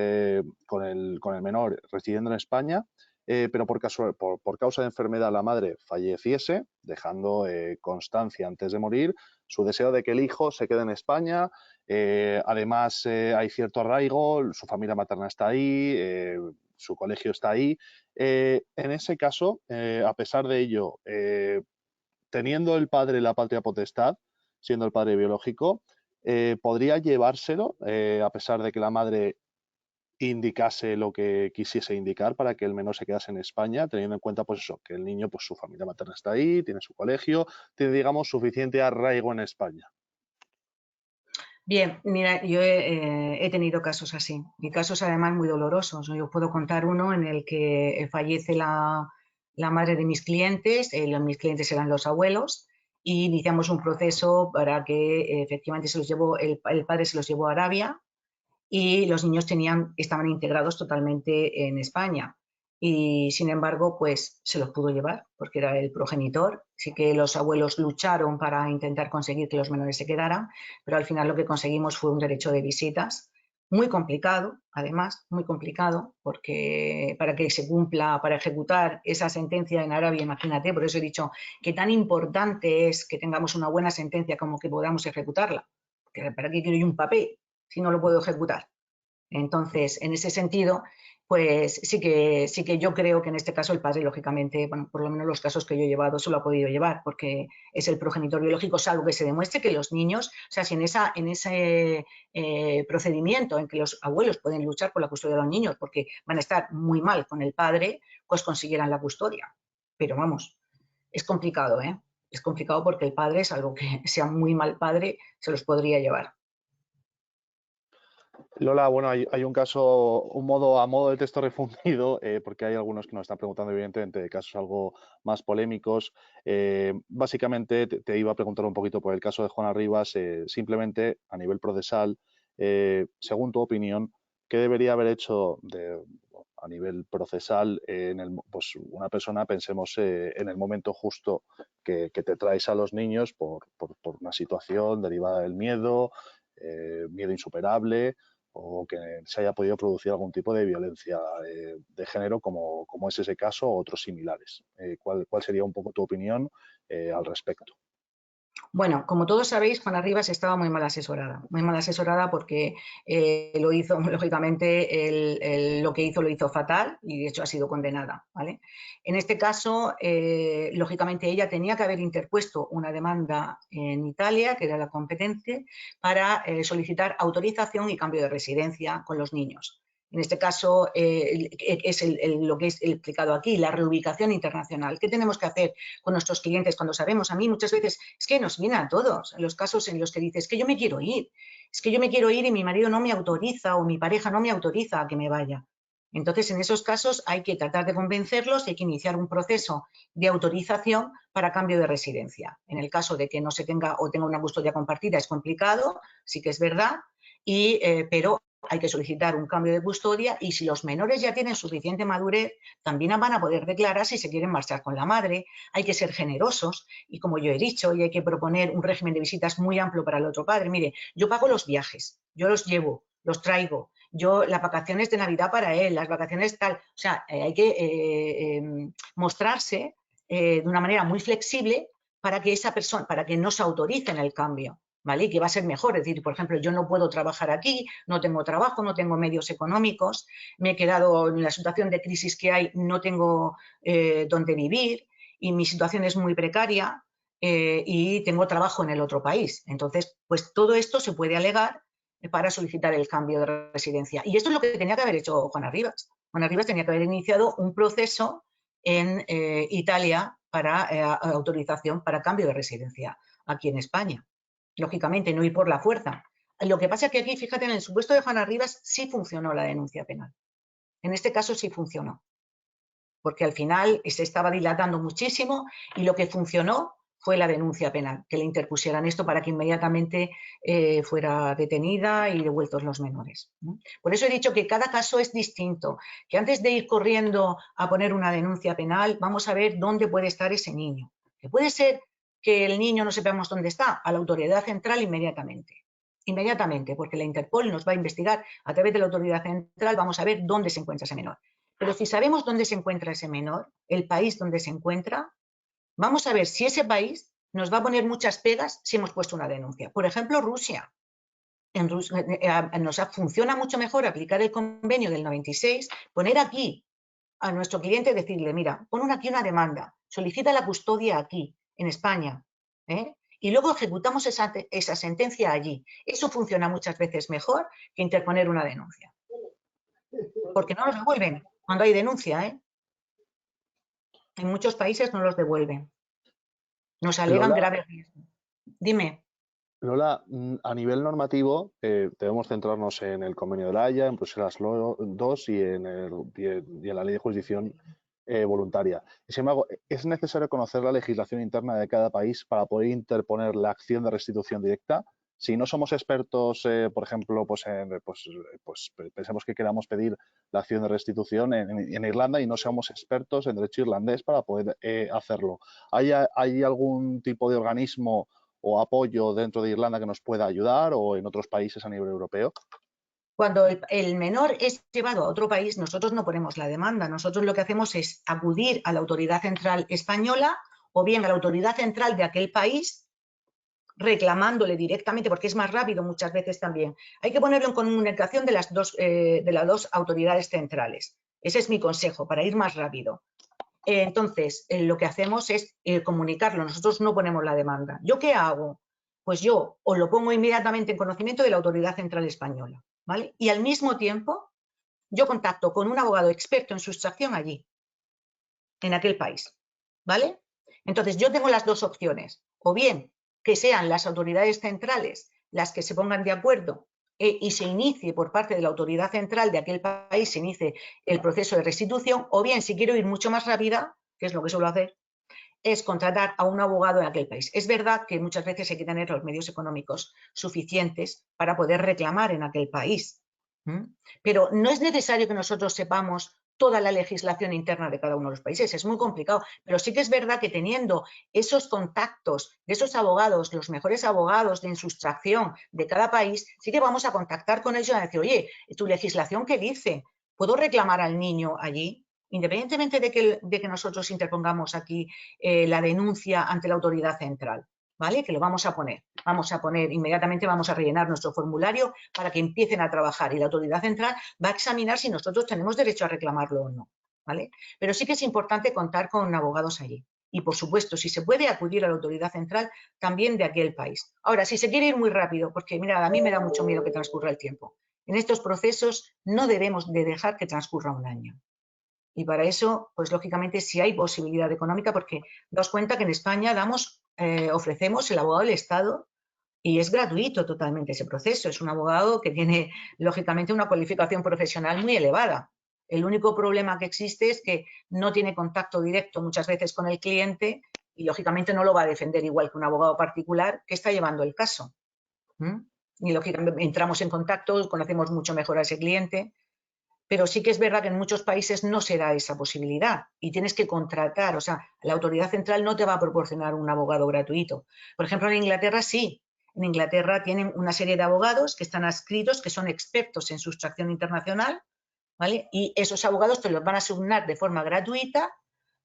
con el menor residiendo en España, pero por causa de enfermedad la madre falleciese, dejando constancia antes de morir su deseo de que el hijo se quede en España. Además, hay cierto arraigo, su familia materna está ahí, su colegio está ahí. En ese caso, a pesar de ello, teniendo el padre la patria potestad, siendo el padre biológico, podría llevárselo, a pesar de que la madre indicase lo que quisiese indicar para que el menor se quedase en España, teniendo en cuenta, pues eso, que el niño, pues su familia materna está ahí, tiene su colegio, tiene, digamos, suficiente arraigo en España. Bien, mira, yo he tenido casos así, y casos además muy dolorosos. Yo puedo contar uno en el que fallece la madre de mis clientes eran los abuelos, y iniciamos un proceso para que efectivamente el padre se los llevó a Arabia y los niños estaban integrados totalmente en España. Y sin embargo, pues se los pudo llevar porque era el progenitor. Sí que los abuelos lucharon para intentar conseguir que los menores se quedaran, pero al final lo que conseguimos fue un derecho de visitas, muy complicado, además, muy complicado, porque para que se cumpla, para ejecutar esa sentencia en Arabia, imagínate, por eso he dicho que tan importante es que tengamos una buena sentencia como que podamos ejecutarla. Porque ¿para qué quiero yo un papel si no lo puedo ejecutar? Entonces, en ese sentido, pues sí que yo creo que en este caso el padre, lógicamente, bueno, por lo menos los casos que yo he llevado, se lo ha podido llevar, porque es el progenitor biológico, salvo que se demuestre que los niños, o sea, si en ese procedimiento en que los abuelos pueden luchar por la custodia de los niños, porque van a estar muy mal con el padre, pues consiguieran la custodia. Pero vamos, es complicado, ¿eh? Es complicado porque el padre, salvo que sea muy mal padre, se los podría llevar. Lola, bueno, hay un caso, a modo de texto refundido, porque hay algunos que nos están preguntando, evidentemente, de casos algo más polémicos. Básicamente, te iba a preguntar un poquito por el caso de Juana Rivas, simplemente a nivel procesal, según tu opinión, ¿qué debería haber hecho a nivel procesal pues una persona, pensemos, en el momento justo que te traes a los niños por una situación derivada del miedo? miedo insuperable o que se haya podido producir algún tipo de violencia de género, como es ese caso, o otros similares. ¿Cuál sería un poco tu opinión al respecto? Bueno, como todos sabéis, Juana Rivas estaba muy mal asesorada porque lo hizo, lógicamente, lo que hizo lo hizo fatal y de hecho ha sido condenada, ¿vale? En este caso, lógicamente, ella tenía que haber interpuesto una demanda en Italia, que era la competente, para solicitar autorización y cambio de residencia con los niños. En este caso, es lo que es explicado aquí, la reubicación internacional. ¿Qué tenemos que hacer con nuestros clientes cuando sabemos? A mí muchas veces es que nos viene a todos en los casos en los que dices, es que yo me quiero ir, y mi marido no me autoriza o mi pareja no me autoriza a que me vaya. Entonces, en esos casos hay que tratar de convencerlos y hay que iniciar un proceso de autorización para cambio de residencia. En el caso de que no se tenga o tenga una custodia compartida es complicado, sí que es verdad, pero hay que solicitar un cambio de custodia y si los menores ya tienen suficiente madurez, también van a poder declarar si se quieren marchar con la madre. Hay que ser generosos y, como yo he dicho, y hay que proponer un régimen de visitas muy amplio para el otro padre. Mire, yo pago los viajes, yo los llevo, los traigo, yo las vacaciones de Navidad para él, las vacaciones tal. O sea, hay que mostrarse de una manera muy flexible para que esa persona, para que no se autoricen el cambio. ¿Vale? Y que va a ser mejor, es decir, por ejemplo, yo no puedo trabajar aquí, no tengo trabajo, no tengo medios económicos, me he quedado en la situación de crisis que hay, no tengo dónde vivir y mi situación es muy precaria y tengo trabajo en el otro país. Entonces, pues todo esto se puede alegar para solicitar el cambio de residencia. Y esto es lo que tenía que haber hecho Juana Rivas. Juana Rivas tenía que haber iniciado un proceso en Italia para autorización para cambio de residencia aquí en España. Lógicamente, no ir por la fuerza. Lo que pasa es que aquí, fíjate, en el supuesto de Juana Rivas sí funcionó la denuncia penal. En este caso sí funcionó, porque al final se estaba dilatando muchísimo y lo que funcionó fue la denuncia penal, que le interpusieran esto para que inmediatamente fuera detenida y devueltos los menores. Por eso he dicho que cada caso es distinto, que antes de ir corriendo a poner una denuncia penal, vamos a ver dónde puede estar ese niño. Que puede ser que el niño no sepamos dónde está, a la autoridad central inmediatamente. Inmediatamente, porque la Interpol nos va a investigar a través de la autoridad central, vamos a ver dónde se encuentra ese menor. Pero si sabemos dónde se encuentra ese menor, el país donde se encuentra, vamos a ver si ese país nos va a poner muchas pegas si hemos puesto una denuncia. Por ejemplo, Rusia. En Rusia funciona mucho mejor aplicar el convenio del 96, poner aquí a nuestro cliente y decirle, mira, pon aquí una demanda, solicita la custodia aquí, en España, y luego ejecutamos esa sentencia allí. Eso funciona muchas veces mejor que interponer una denuncia. Porque no los devuelven cuando hay denuncia, En muchos países no los devuelven. Nos alegan graves riesgos. Dime. Lola, a nivel normativo debemos centrarnos en el Convenio de la Haya, en Bruselas II y en la Ley de Jurisdicción Voluntaria. Sin embargo, es necesario conocer la legislación interna de cada país para poder interponer la acción de restitución directa. Si no somos expertos, por ejemplo, pensemos que queramos pedir la acción de restitución en Irlanda y no seamos expertos en derecho irlandés para poder hacerlo. ¿Hay algún tipo de organismo o apoyo dentro de Irlanda que nos pueda ayudar o en otros países a nivel europeo? Cuando el menor es llevado a otro país, nosotros no ponemos la demanda. Nosotros lo que hacemos es acudir a la autoridad central española o bien a la autoridad central de aquel país reclamándole directamente, porque es más rápido muchas veces también. Hay que ponerlo en comunicación de las dos autoridades centrales. Ese es mi consejo, para ir más rápido. Entonces, lo que hacemos es comunicarlo. Nosotros no ponemos la demanda. ¿Yo qué hago? Pues yo os lo pongo inmediatamente en conocimiento de la Autoridad Central Española, ¿vale? Y al mismo tiempo, yo contacto con un abogado experto en sustracción allí, en aquel país, ¿vale? Entonces, yo tengo las dos opciones. O bien que sean las autoridades centrales las que se pongan de acuerdo y se inicie por parte de la autoridad central de aquel país, se inicie el proceso de restitución, o bien, si quiero ir mucho más rápida, que es lo que suelo hacer, es contratar a un abogado en aquel país. Es verdad que muchas veces hay que tener los medios económicos suficientes para poder reclamar en aquel país, pero no es necesario que nosotros sepamos toda la legislación interna de cada uno de los países. Es muy complicado, pero sí que es verdad que teniendo esos contactos de esos abogados, los mejores abogados de instrucción de cada país, sí que vamos a contactar con ellos y a decir, oye, ¿tu legislación qué dice? ¿Puedo reclamar al niño allí? Independientemente de que nosotros interpongamos aquí la denuncia ante la autoridad central, ¿vale? Que lo vamos a poner inmediatamente, vamos a rellenar nuestro formulario para que empiecen a trabajar y la autoridad central va a examinar si nosotros tenemos derecho a reclamarlo o no, ¿vale? Pero sí que es importante contar con abogados allí. Y, por supuesto, si se puede acudir a la autoridad central, también de aquel país. Ahora, si se quiere ir muy rápido, porque, mira, a mí me da mucho miedo que transcurra el tiempo. En estos procesos no debemos de dejar que transcurra un año. Y para eso, pues lógicamente, si hay posibilidad económica, porque daos cuenta que en España ofrecemos el abogado del Estado y es gratuito totalmente ese proceso. Es un abogado que tiene, lógicamente, una cualificación profesional muy elevada. El único problema que existe es que no tiene contacto directo muchas veces con el cliente y, lógicamente, no lo va a defender igual que un abogado particular que está llevando el caso. Y, lógicamente, entramos en contacto, conocemos mucho mejor a ese cliente. Pero sí que es verdad que en muchos países no se da esa posibilidad y tienes que contratar, o sea, la autoridad central no te va a proporcionar un abogado gratuito. Por ejemplo, en Inglaterra sí. En Inglaterra tienen una serie de abogados que están adscritos, que son expertos en sustracción internacional, ¿vale? Y esos abogados te los van a asignar de forma gratuita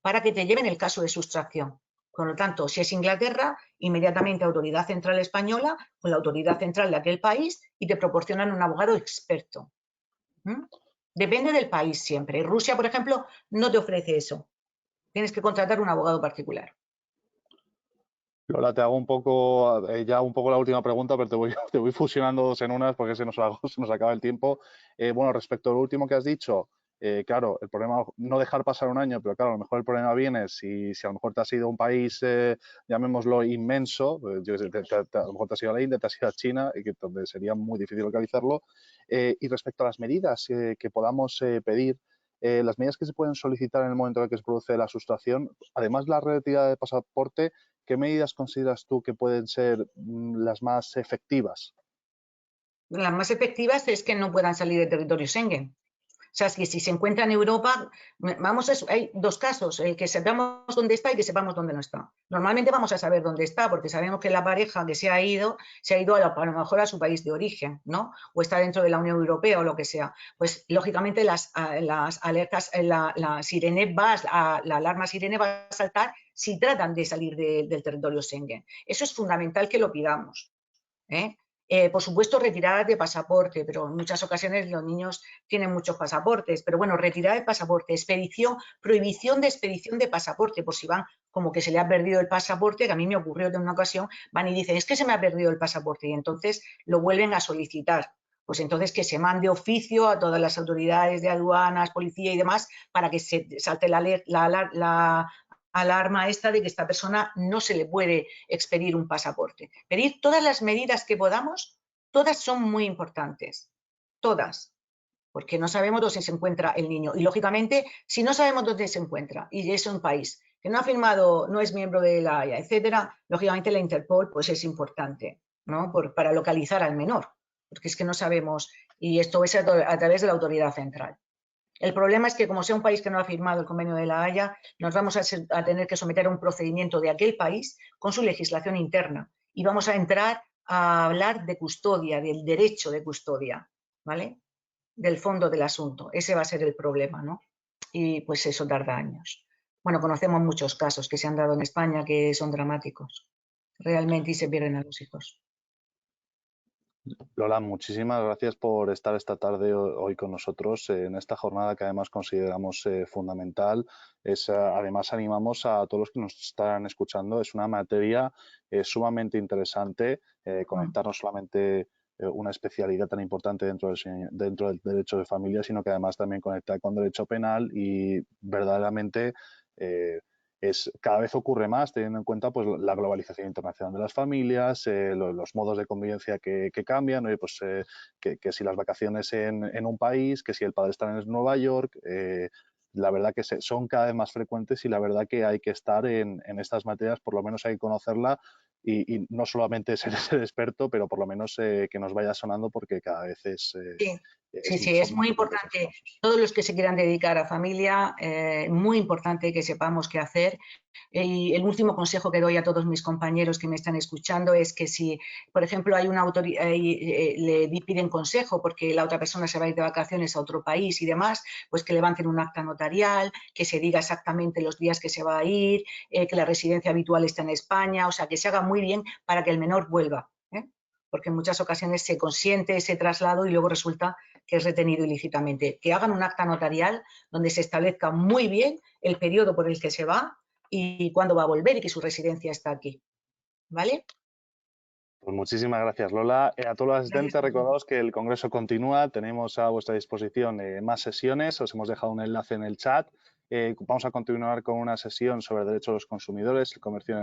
para que te lleven el caso de sustracción. Por lo tanto, si es Inglaterra, inmediatamente autoridad central española con la autoridad central de aquel país y te proporcionan un abogado experto. Depende del país siempre. Rusia, por ejemplo, no te ofrece eso. Tienes que contratar un abogado particular. Lola, te hago un poco, ya un poco la última pregunta, pero te voy fusionando dos en unas porque se nos acaba el tiempo. Bueno, respecto a lo último que has dicho, claro, el problema, no dejar pasar un año, pero claro, a lo mejor el problema viene si a lo mejor te has ido a un país, llamémoslo inmenso, yo sé, a lo mejor te has ido a la India, te has ido a China, donde sería muy difícil localizarlo. Y respecto a las medidas que podamos pedir, las medidas que se pueden solicitar en el momento en el que se produce la sustracción, además la retirada de pasaporte, ¿qué medidas consideras tú que pueden ser las más efectivas? Las más efectivas es que no puedan salir del territorio Schengen. O sea, que si se encuentra en Europa, hay dos casos, el que sepamos dónde está y que sepamos dónde no está. Normalmente vamos a saber dónde está porque sabemos que la pareja que se ha ido a lo mejor a su país de origen, ¿no? O está dentro de la Unión Europea o lo que sea. Pues, lógicamente, las alertas, la alarma sirene va a saltar si tratan de salir del territorio Schengen. Eso es fundamental que lo pidamos, ¿eh? Por supuesto, retiradas de pasaporte, pero en muchas ocasiones los niños tienen muchos pasaportes. Pero bueno, retirada de pasaporte, prohibición de expedición de pasaporte, por si van como que se le ha perdido el pasaporte, que a mí me ocurrió de una ocasión, van y dicen, es que se me ha perdido el pasaporte, y entonces lo vuelven a solicitar. Pues entonces que se mande oficio a todas las autoridades de aduanas, policía y demás, para que se salte la alarma esta de que esta persona no se le puede expedir un pasaporte. Pedir todas las medidas que podamos, todas son muy importantes, todas, porque no sabemos dónde se encuentra el niño. Y, lógicamente, si no sabemos dónde se encuentra y es un país que no ha firmado, no es miembro de la Haya, etcétera, lógicamente la Interpol pues es importante, ¿no? Para localizar al menor, porque es que no sabemos, y esto es a través de la autoridad central. El problema es que, como sea un país que no ha firmado el convenio de la Haya, nos vamos a tener que someter a un procedimiento de aquel país con su legislación interna y vamos a entrar a hablar de custodia, del derecho de custodia, ¿vale? Del fondo del asunto. Ese va a ser el problema, ¿no? Y pues eso tarda años. Bueno, conocemos muchos casos que se han dado en España que son dramáticos, realmente, y se pierden a los hijos. Lola, muchísimas gracias por estar esta tarde hoy con nosotros en esta jornada que además consideramos fundamental. Además, animamos a todos los que nos están escuchando. Es una materia sumamente interesante, conectar no solamente una especialidad tan importante dentro del derecho de familia, sino que además también conectar con derecho penal y verdaderamente cada vez ocurre más, teniendo en cuenta pues, la globalización internacional de las familias, los modos de convivencia que cambian, pues, que si las vacaciones en un país, que si el padre está en Nueva York, la verdad que son cada vez más frecuentes y la verdad que hay que estar en estas materias, por lo menos hay que conocerla y no solamente ser experto, pero por lo menos que nos vaya sonando porque cada vez es Sí. Sí, es muy importante. Todos los que se quieran dedicar a familia, muy importante que sepamos qué hacer. Y el último consejo que doy a todos mis compañeros que me están escuchando es que si, por ejemplo, hay una autoridad, le piden consejo porque la otra persona se va a ir de vacaciones a otro país y demás, pues que levanten un acta notarial, que se diga exactamente los días que se va a ir, que la residencia habitual está en España, o sea, que se haga muy bien para que el menor vuelva, porque en muchas ocasiones se consiente ese traslado y luego resulta que es retenido ilícitamente. Que hagan un acta notarial donde se establezca muy bien el periodo por el que se va y cuándo va a volver y que su residencia está aquí. ¿Vale? Pues muchísimas gracias, Lola. A todos los asistentes, Gracias. recordaos que el Congreso continúa. Tenemos a vuestra disposición más sesiones. Os hemos dejado un enlace en el chat. Vamos a continuar con una sesión sobre derechos de los consumidores, el comercio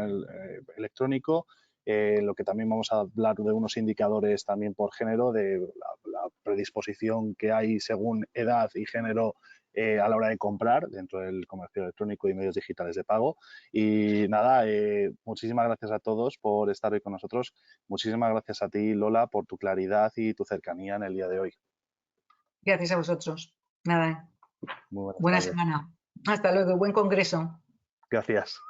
electrónico. Lo que también vamos a hablar de unos indicadores también por género, de la predisposición que hay según edad y género a la hora de comprar dentro del comercio electrónico y medios digitales de pago. Y nada, muchísimas gracias a todos por estar hoy con nosotros. Muchísimas gracias a ti, Lola, por tu claridad y tu cercanía en el día de hoy. Gracias a vosotros. Nada. Muy buenas Buena tardes. semana. Hasta luego. Buen congreso. Gracias.